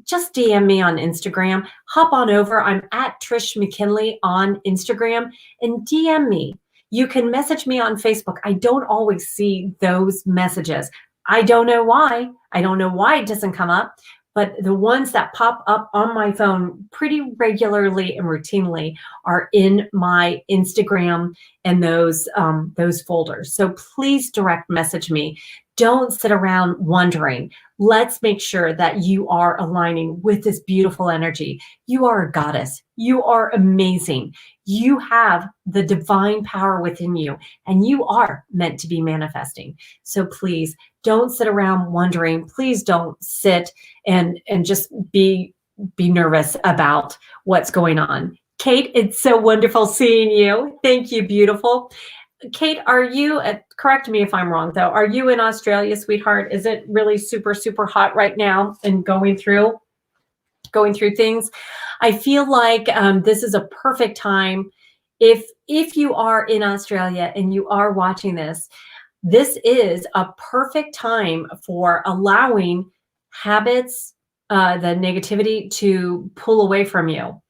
just DM me on Instagram. Hop on over. I'm at Trish McKinley on Instagram and DM me. You can message me on Facebook. I don't always see those messages. I don't know why. I don't know why it doesn't come up, but the ones that pop up on my phone pretty regularly and routinely are in my Instagram and those folders. So please direct message me. Don't sit around wondering. Let's make sure that you are aligning with this beautiful energy. You are a goddess. You are amazing. You have the divine power within you, and you are meant to be manifesting. So please don't sit around wondering. Please don't sit and just be nervous about what's going on. Kate, it's so wonderful seeing you. Thank you, beautiful. Kate, are you, correct me if I'm wrong though, are you in Australia, sweetheart? Is it really super, super hot right now and going through things? I feel like this is a perfect time. If you are in Australia and you are watching this, this is a perfect time for allowing habits, the negativity to pull away from you.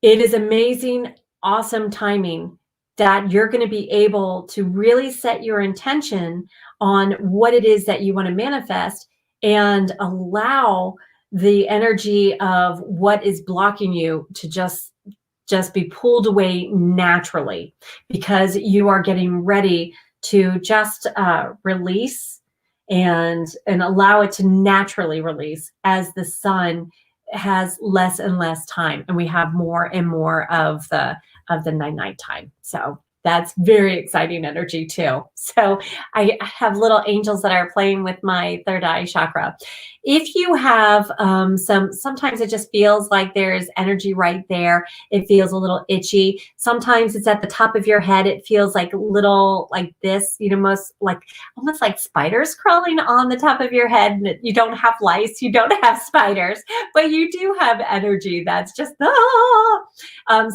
It is amazing, awesome timing that you're going to be able to really set your intention on what it is that you want to manifest and allow the energy of what is blocking you to just be pulled away naturally, because you are getting ready to just release and allow it to naturally release as the sun has less and less time and we have more and more of the night time. So that's very exciting energy too. So I have little angels that are playing with my third eye chakra. If you have sometimes it just feels like there's energy right there. It feels a little itchy. Sometimes it's at the top of your head. It feels like little, like this, you know, almost like spiders crawling on the top of your head. And you don't have lice, you don't have spiders, but you do have energy that's just,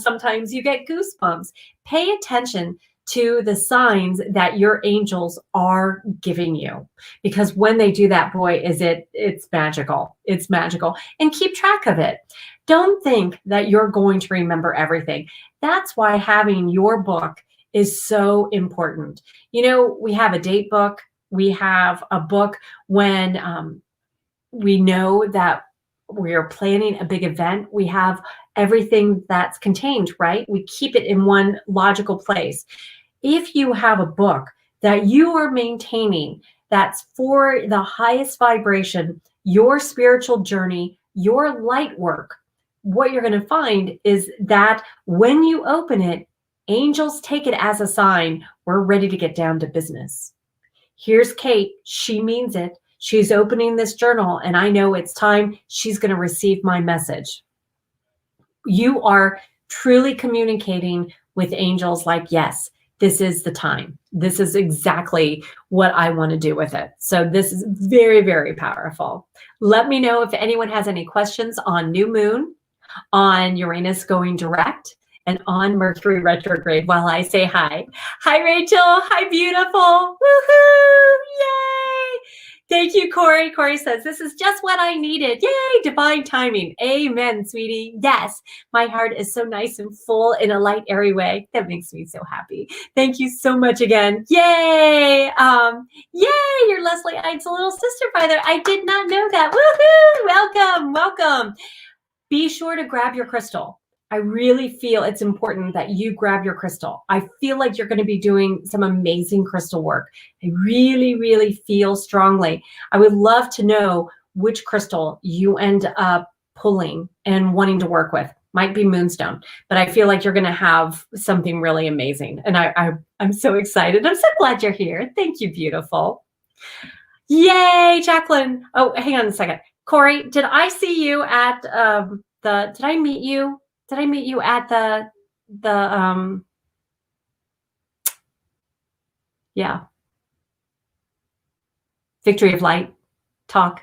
sometimes you get goosebumps. Pay attention to the signs that your angels are giving you, because when they do that, boy, it's magical. It's magical. And keep track of it. Don't think that you're going to remember everything. That's why having your book is so important. You know, we have a date book. We have a book when we know that we're planning a big event. We have everything that's contained, right? We keep it in one logical place. If you have a book that you are maintaining that's for the highest vibration, your spiritual journey, your light work, what you're going to find is that when you open it, angels take it as a sign, we're ready to get down to business. Here's Kate. She means it. She's opening this journal, and I know it's time she's going to receive my message. You are truly communicating with angels like, yes, this is the time. This is exactly what I want to do with it. So this is very, very powerful. Let me know if anyone has any questions on new moon, on Uranus going direct, and on Mercury retrograde while I say hi. Hi, Rachel. Hi, beautiful. Woohoo! Yay! Thank you, Corey. Corey says, this is just what I needed. Yay, divine timing. Amen, sweetie. Yes, my heart is so nice and full in a light, airy way. That makes me so happy. Thank you so much again. Yay. Yay, you're Leslie Ide's little sister, by the way. I did not know that. Woohoo! Welcome, welcome. Be sure to grab your crystal. I really feel it's important that you grab your crystal. I feel like you're going to be doing some amazing crystal work. I really, really feel strongly. I would love to know which crystal you end up pulling and wanting to work with. Might be moonstone, but I feel like you're going to have something really amazing. And I'm so excited. I'm so glad you're here. Thank you, beautiful. Yay, Jacqueline. Oh, hang on a second. Corey, did I see you at did I meet you? Did I meet you at the Yeah. Victory of light. Talk.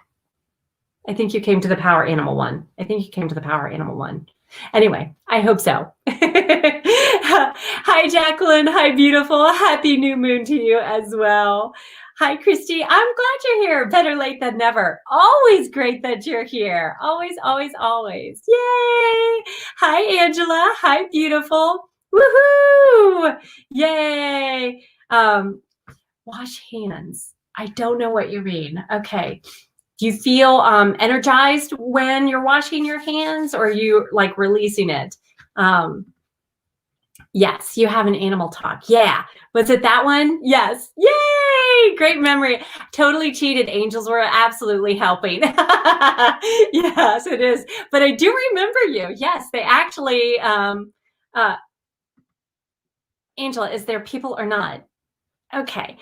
I think you came to the power animal one. I think you came to the power animal one. Anyway, I hope so. Hi, Jacqueline. Hi, beautiful. Happy new moon to you as well. Hi, Christy. I'm glad you're here. Better late than never. Always great that you're here. Always, always, always. Yay. Hi, Angela. Hi, beautiful. Woohoo. Yay. Wash hands. I don't know what you mean. Okay. Do you feel energized when you're washing your hands, or are you like releasing it? Yes, you have an animal talk. Yeah. Was it that one? Yes. Yay! Great memory. Totally cheated. Angels were absolutely helping. Yes, it is. But I do remember you. Yes, they actually, Angela, is there people or not? Okay.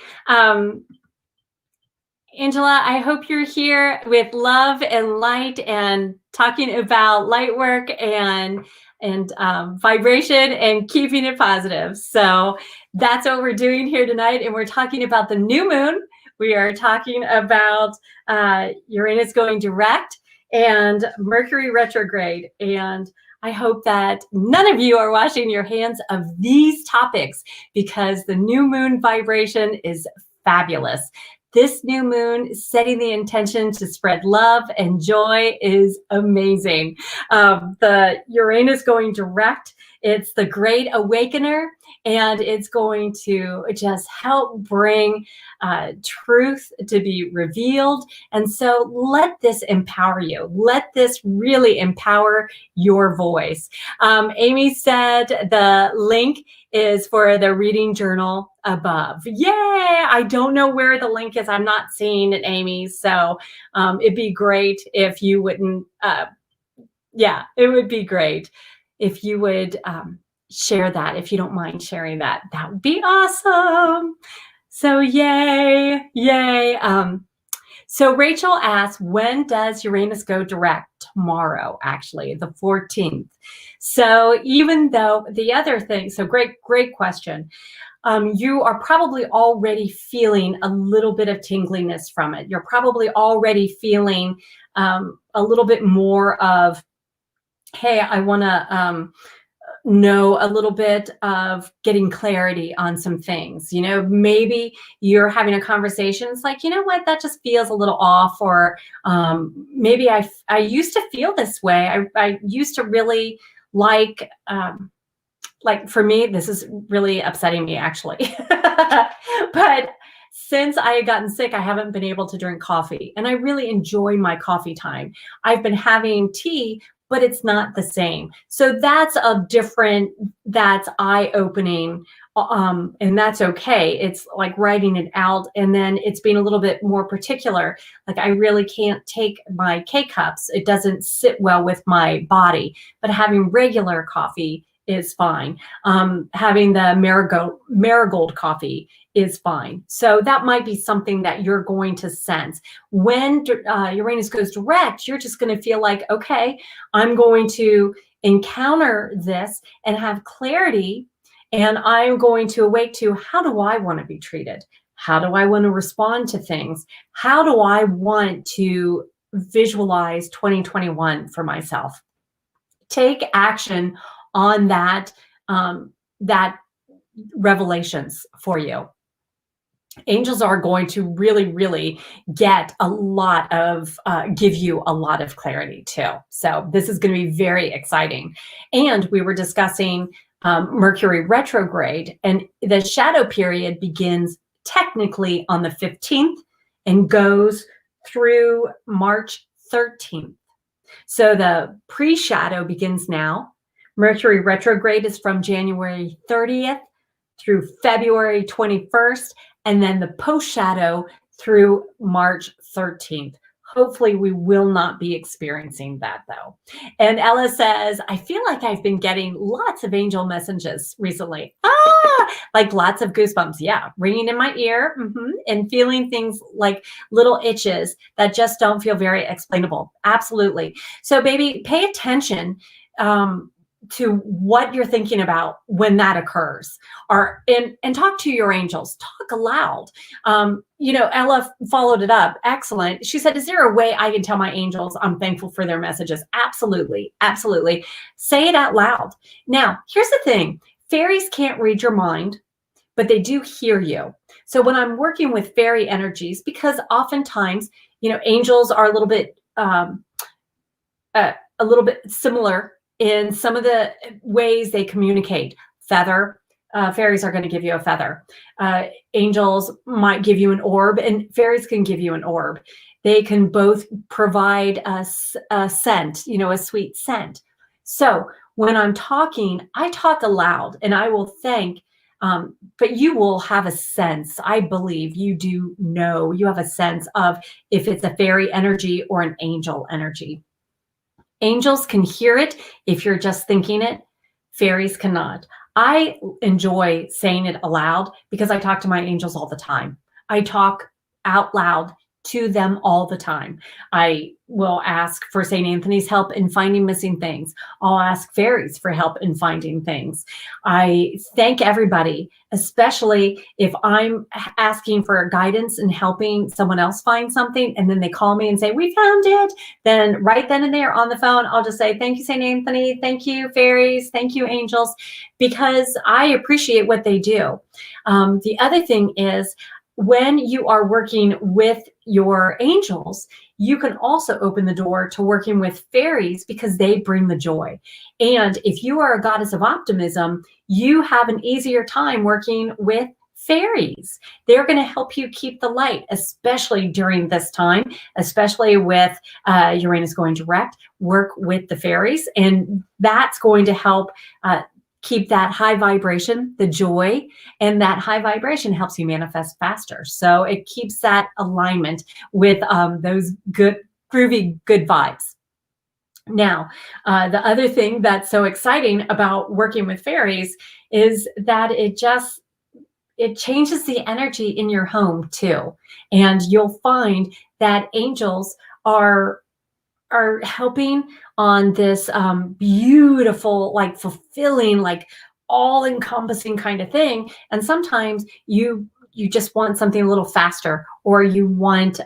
Angela, I hope you're here with love and light and talking about light work and vibration and keeping it positive. So that's what we're doing here tonight. And we're talking about the new moon. We are talking about Uranus going direct and Mercury retrograde. And I hope that none of you are washing your hands of these topics, because the new moon vibration is fabulous. This new moon, setting the intention to spread love and joy, is amazing. The Uranus going direct, it's the great awakener, and it's going to just help bring truth to be revealed. And so let this empower you. Let this really empower your voice. Amy said the link is for the reading journal above. Yay! I don't know where the link is. I'm not seeing it, Amy. So it'd be great if you wouldn't, yeah, it would be great if you would share that, if you don't mind sharing that. That would be awesome. So yay, yay. So Rachel asked, when does Uranus go direct? Tomorrow, actually, the 14th. So even though the other thing, so great question. You are probably already feeling a little bit of tingliness from it. You're probably already feeling a little bit more of, hey, I want to know a little bit of getting clarity on some things. You know, maybe you're having a conversation. It's like, you know what, that just feels a little off. Or maybe I used to feel this way. I used to really like for me, this is really upsetting me actually. But since I had gotten sick, I haven't been able to drink coffee, and I really enjoy my coffee time. I've been having tea, but it's not the same. So that's that's eye-opening, and that's okay. It's like writing it out, and then it's being a little bit more particular. Like, I really can't take my K-cups. It doesn't sit well with my body, but having regular coffee is fine. Having the marigold coffee is fine. So that might be something that you're going to sense. When Uranus goes direct, you're just going to feel like, okay, I'm going to encounter this and have clarity, and I'm going to awake to, how do I want to be treated? How do I want to respond to things? How do I want to visualize 2021 for myself? Take action on that revelations for you. Angels are going to really get a lot of, give you a lot of clarity too. So this is going to be very exciting. And we were discussing Mercury retrograde, and the shadow period begins technically on the 15th and goes through March 13th. So the pre-shadow begins now. Mercury retrograde is from January 30th through February 21st, and then the post-shadow through March 13th. Hopefully we will not be experiencing that though. And Ella says, I feel like I've been getting lots of angel messages recently. Like lots of goosebumps. Yeah, ringing in my ear, and feeling things like little itches that just don't feel very explainable. Absolutely. So baby, pay attention. to what you're thinking about when that occurs, or and talk to your angels, talk aloud. Ella followed it up. Excellent. She said, is there a way I can tell my angels I'm thankful for their messages? Absolutely. Absolutely. Say it out loud. Now, here's the thing. Fairies can't read your mind, but they do hear you. So when I'm working with fairy energies, because oftentimes, angels are a little bit similar in some of the ways they communicate. Feather, fairies are going to give you a feather. Angels might give you an orb, and fairies can give you an orb. They can both provide a scent, a sweet scent. So when I'm talking, I talk aloud, and I will thank, but you will have a sense. I believe you do know, you have a sense of if it's a fairy energy or an angel energy. Angels can hear it if you're just thinking it. Fairies cannot. I enjoy saying it aloud because I talk to my angels all the time. I talk out loud to them all the time. I will ask for St. Anthony's help in finding missing things. I'll ask fairies for help in finding things. I thank everybody, especially if I'm asking for guidance and helping someone else find something, and then they call me and say, we found it. Then right then and there on the phone, I'll just say, thank you, St. Anthony. Thank you, fairies. Thank you, angels, because I appreciate what they do. The other thing is, when you are working with your angels, you can also open the door to working with fairies because they bring the joy. And if you are a goddess of optimism, you have an easier time working with fairies. They're going to help you keep the light, especially during this time, especially with Uranus going direct. Work with the fairies, and that's going to help keep that high vibration, the joy, and that high vibration helps you manifest faster. So it keeps that alignment with those good, groovy, good vibes. Now, the other thing that's so exciting about working with fairies is that it changes the energy in your home too. And you'll find that angels are helping on this beautiful, like fulfilling, like all-encompassing kind of thing. And sometimes you just want something a little faster, or you want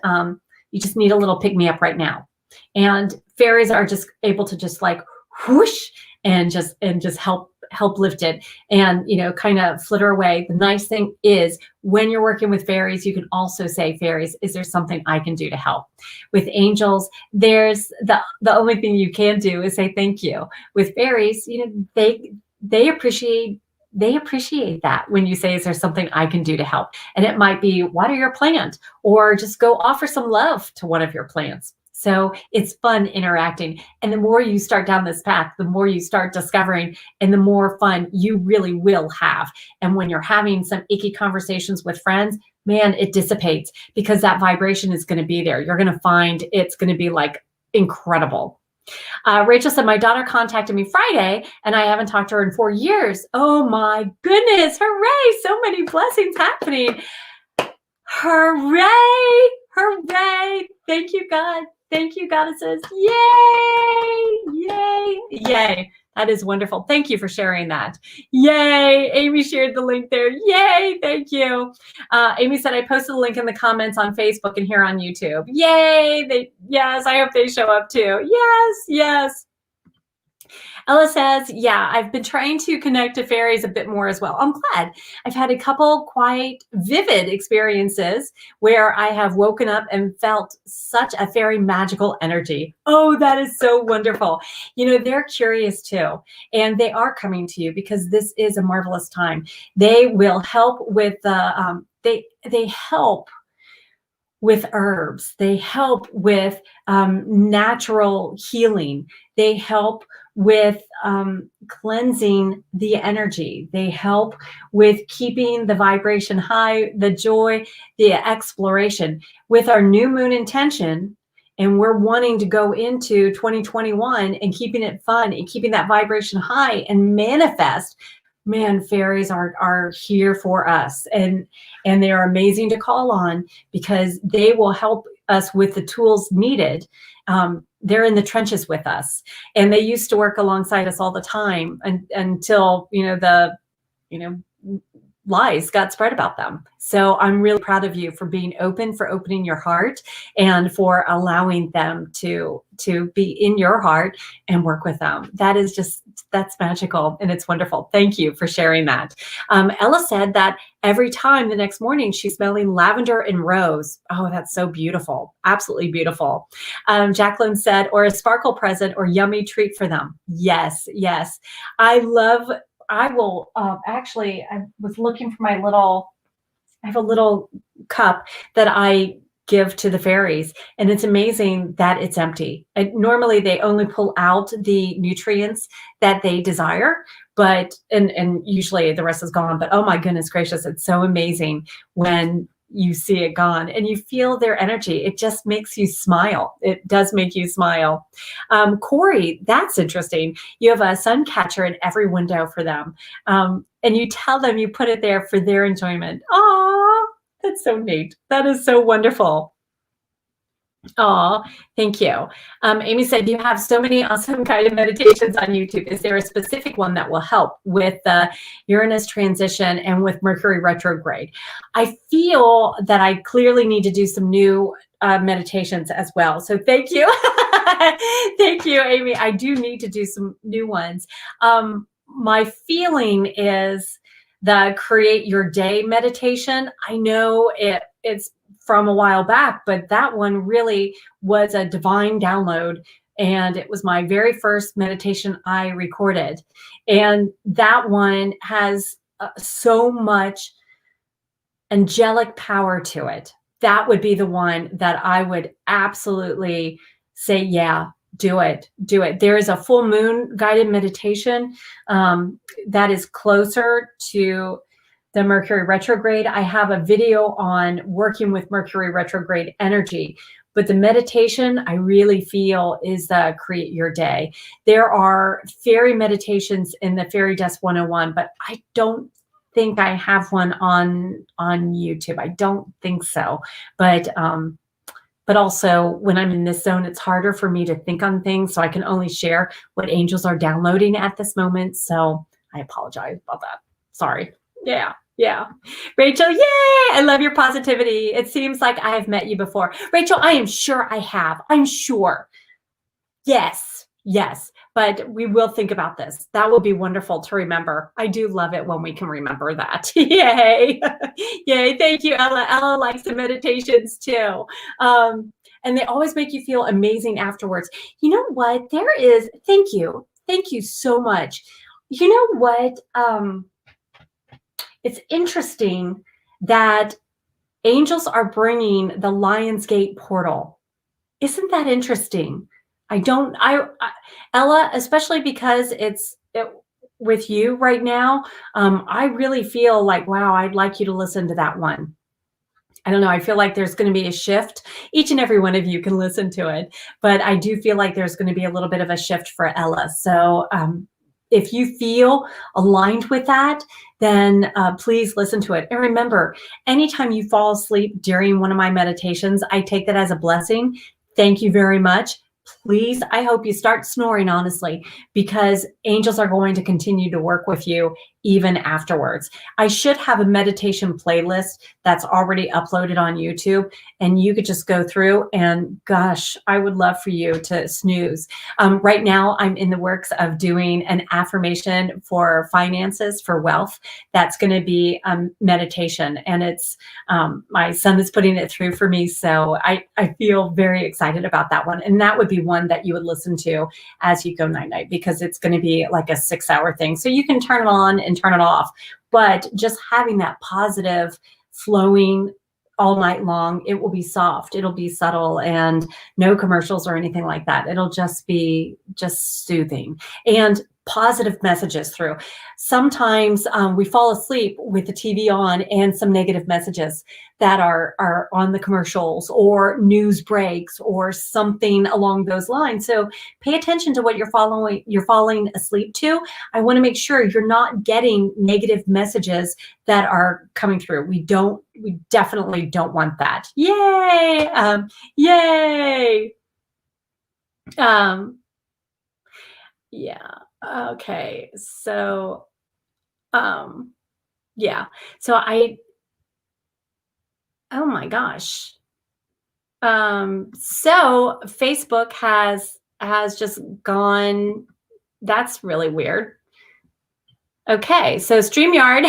you just need a little pick-me-up right now. And fairies are just able to just like whoosh and just help lift it and kind of flitter away. The nice thing is, when you're working with fairies, you can also say, fairies, is there something I can do to help? With angels, there's the only thing you can do is say thank you. With fairies, they appreciate that when you say, is there something I can do to help? And it might be water your plant, or just go offer some love to one of your plants. So it's fun interacting. And the more you start down this path, the more you start discovering, and the more fun you really will have. And when you're having some icky conversations with friends, man, it dissipates because that vibration is going to be there. You're going to find it's going to be like incredible. Rachel said, my daughter contacted me Friday and I haven't talked to her in 4 years. Oh my goodness. Hooray. So many blessings happening. Hooray. Hooray. Thank you, God. Thank you, goddesses. Yay. Yay. Yay. That is wonderful. Thank you for sharing that. Yay. Amy shared the link there. Yay. Thank you. Amy said, I posted the link in the comments on Facebook and here on YouTube. Yay. Yes, I hope they show up too. Yes. Yes. Ella says, yeah, I've been trying to connect to fairies a bit more as well. I'm glad. I've had a couple quite vivid experiences where I have woken up and felt such a fairy magical energy. Oh, that is so wonderful. They're curious too, and they are coming to you because this is a marvelous time. They will help with they help with herbs. They help with natural healing. They help with cleansing the energy. They help with keeping the vibration high, the joy, the exploration. With our new moon intention, and we're wanting to go into 2021 and keeping it fun and keeping that vibration high and manifest, man, fairies are here for us, and they are amazing to call on because they will help us with the tools needed. they're in the trenches with us, and they used to work alongside us all the time until, the, you know, lies got spread about them. So I'm really proud of you for being open, for opening your heart, and for allowing them to be in your heart and work with them. That's magical, and it's wonderful. Thank you for sharing that. Ella said that every time the next morning she's smelling lavender and rose. Oh, that's so beautiful. Absolutely beautiful. Jacqueline said, or a sparkle present or yummy treat for them. Yes, yes. I will actually, I was looking for I have a little cup that I give to the fairies, and it's amazing that it's empty. And normally they only pull out the nutrients that they desire, but and usually the rest is gone. But oh my goodness gracious, it's so amazing when you see it gone and you feel their energy. It just makes you smile. It does make you smile. Corey, that's interesting. You have a sun catcher in every window for them. And you tell them you put it there for their enjoyment. Oh, that's so neat. That is so wonderful. Oh, thank you. Amy said, you have so many awesome guided meditations on YouTube. Is there a specific one that will help with the Uranus transition and with Mercury retrograde? I feel that I clearly need to do some new meditations as well. So thank you. Thank you, Amy. I do need to do some new ones. My feeling is the Create Your Day meditation. I know it's from a while back, but that one really was a divine download. And it was my very first meditation I recorded. And that one has so much angelic power to it. That would be the one that I would absolutely say, yeah, do it. Do it. There is a full moon guided meditation that is closer to the Mercury retrograde. I have a video on working with Mercury retrograde energy, but the meditation I really feel is the Create Your Day. There are fairy meditations in the Fairy Dust 101, but I don't think I have one on YouTube. I don't think so. But also when I'm in this zone, it's harder for me to think on things. So I can only share what angels are downloading at this moment. So I apologize about that. Sorry. Yeah. Yeah. Rachel, yay! I love your positivity. It seems like I have met you before. Rachel, I am sure I have. I'm sure. Yes. Yes. But we will think about this. That will be wonderful to remember. I do love it when we can remember that. Yay. Yay. Thank you, Ella. Ella likes the meditations too. And they always make you feel amazing afterwards. You know what? Thank you. Thank you so much. You know what? It's interesting that angels are bringing the Lionsgate portal. Isn't that interesting? Ella, especially because it's with you right now, I really feel like, wow, I'd like you to listen to that one. I don't know. I feel like there's going to be a shift. Each and every one of you can listen to it, but I do feel like there's going to be a little bit of a shift for Ella. So, if you feel aligned with that, then please listen to it. And remember, anytime you fall asleep during one of my meditations, I take that as a blessing. Thank you very much. Please, I hope you start snoring, honestly, because angels are going to continue to work with you even afterwards. I should have a meditation playlist that's already uploaded on YouTube, and you could just go through and gosh, I would love for you to snooze. Right now, I'm in the works of doing an affirmation for finances, for wealth. That's going to be meditation, and it's my son is putting it through for me. So I feel very excited about that one. And that would be one that you would listen to as you go night-night, because it's going to be like a 6-hour thing. So you can turn it on and turn it off, but just having that positive flowing all night long, it will be soft, it'll be subtle, and no commercials or anything like that. It'll just be soothing and positive messages through. Sometimes we fall asleep with the TV on and some negative messages that are on the commercials or news breaks or something along those lines. So pay attention to what you're falling asleep to. I want to make sure you're not getting negative messages that are coming through. We definitely don't want that. Yay! Yay! Um, yeah. Okay. So, yeah. So oh my gosh. So Facebook has just gone, that's really weird. Okay, so StreamYard,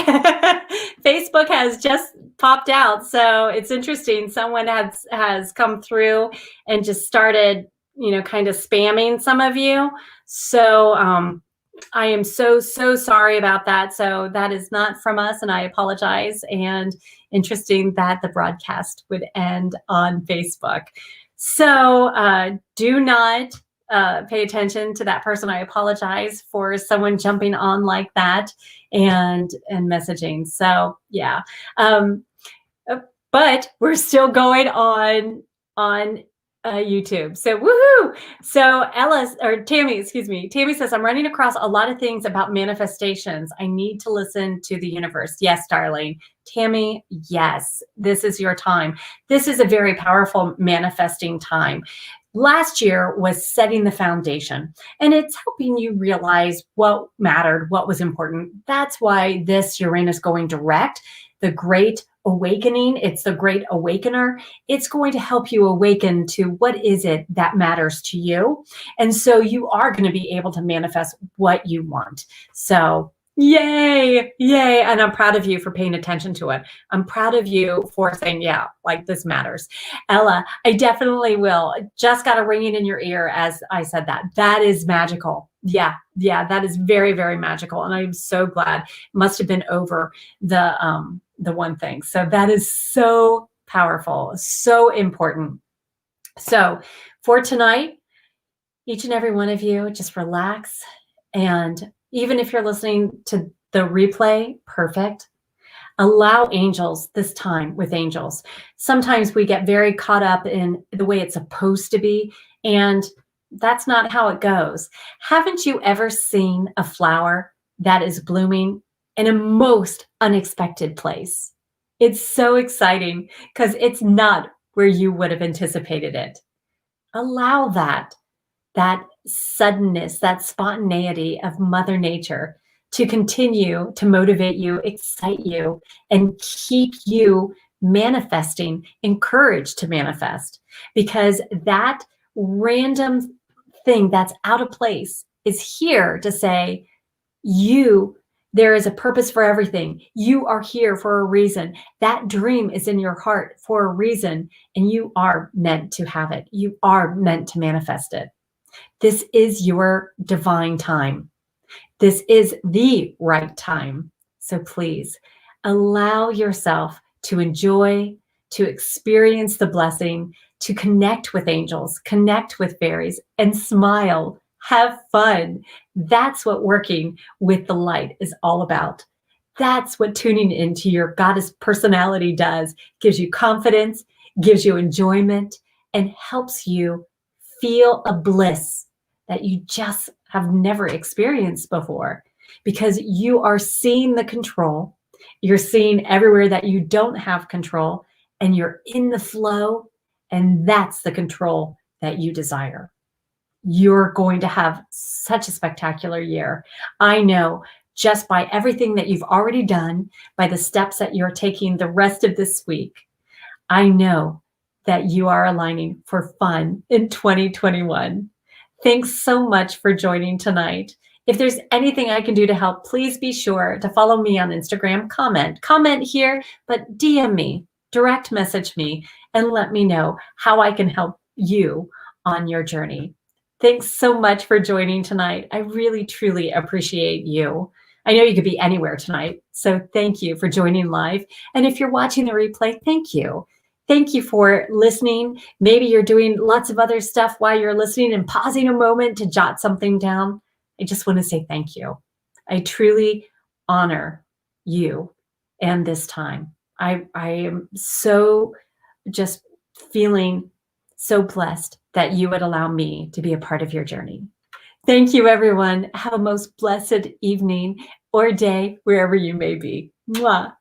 Facebook has just popped out. So it's interesting. Someone has come through and just started, kind of spamming some of you. So I am so sorry about that. So that is not from us, and I apologize. And interesting that the broadcast would end on Facebook. So do not pay attention to that person. I apologize for someone jumping on like that and messaging. So yeah, um, but we're still going on YouTube. So woohoo! So Tammy, excuse me, Tammy says, I'm running across a lot of things about manifestations. I need to listen to the universe. Yes, darling. Tammy, yes, this is your time. This is a very powerful manifesting time. Last year was setting the foundation, and it's helping you realize what mattered, what was important. That's why this Uranus going direct, the Great Awakening, it's the Great Awakener. It's going to help you awaken to what is it that matters to you. And so you are going to be able to manifest what you want. So yay, yay. And I'm proud of you for paying attention to it. I'm proud of you for saying, yeah, like this matters. Ella, I definitely will. Just got a ringing in your ear as I said that. That is magical. Yeah, that is very, very magical. And I'm so glad. It must have been over the one thing. So that is so powerful, so important. So for tonight, each and every one of you, just relax. And even if you're listening to the replay, perfect. Allow angels this time with angels. Sometimes we get very caught up in the way it's supposed to be, and that's not how it goes. Haven't you ever seen a flower that is blooming in a most unexpected place? It's so exciting because it's not where you would have anticipated it. Allow that suddenness, that spontaneity of Mother Nature to continue to motivate you, excite you, and keep you manifesting, encouraged to manifest, because that random thing that's out of place is here to say, there is a purpose for everything. You are here for a reason. That dream is in your heart for a reason, and you are meant to have it. You are meant to manifest it. This is your divine time. This is the right time. So please allow yourself to enjoy, to experience the blessing, to connect with angels, connect with fairies, and smile. Have fun. That's what working with the light is all about. That's what tuning into your goddess personality does. Gives you confidence, gives you enjoyment, and helps you feel a bliss that you just have never experienced before, because you are seeing the control. You're seeing everywhere that you don't have control, and you're in the flow, and that's the control that you desire. You're going to have such a spectacular year. I know, just by everything that you've already done, by the steps that you're taking the rest of this week, I know that you are aligning for fun in 2021. Thanks so much for joining tonight. If there's anything I can do to help, please be sure to follow me on Instagram. Comment here, but DM me, direct message me, and let me know how I can help you on your journey. Thanks so much for joining tonight. I really, truly appreciate you. I know you could be anywhere tonight, so thank you for joining live. And if you're watching the replay, thank you. Thank you for listening. Maybe you're doing lots of other stuff while you're listening and pausing a moment to jot something down. I just want to say thank you. I truly honor you and this time. I am so just feeling so blessed that you would allow me to be a part of your journey. Thank you, everyone. Have a most blessed evening or day, wherever you may be. Mwah.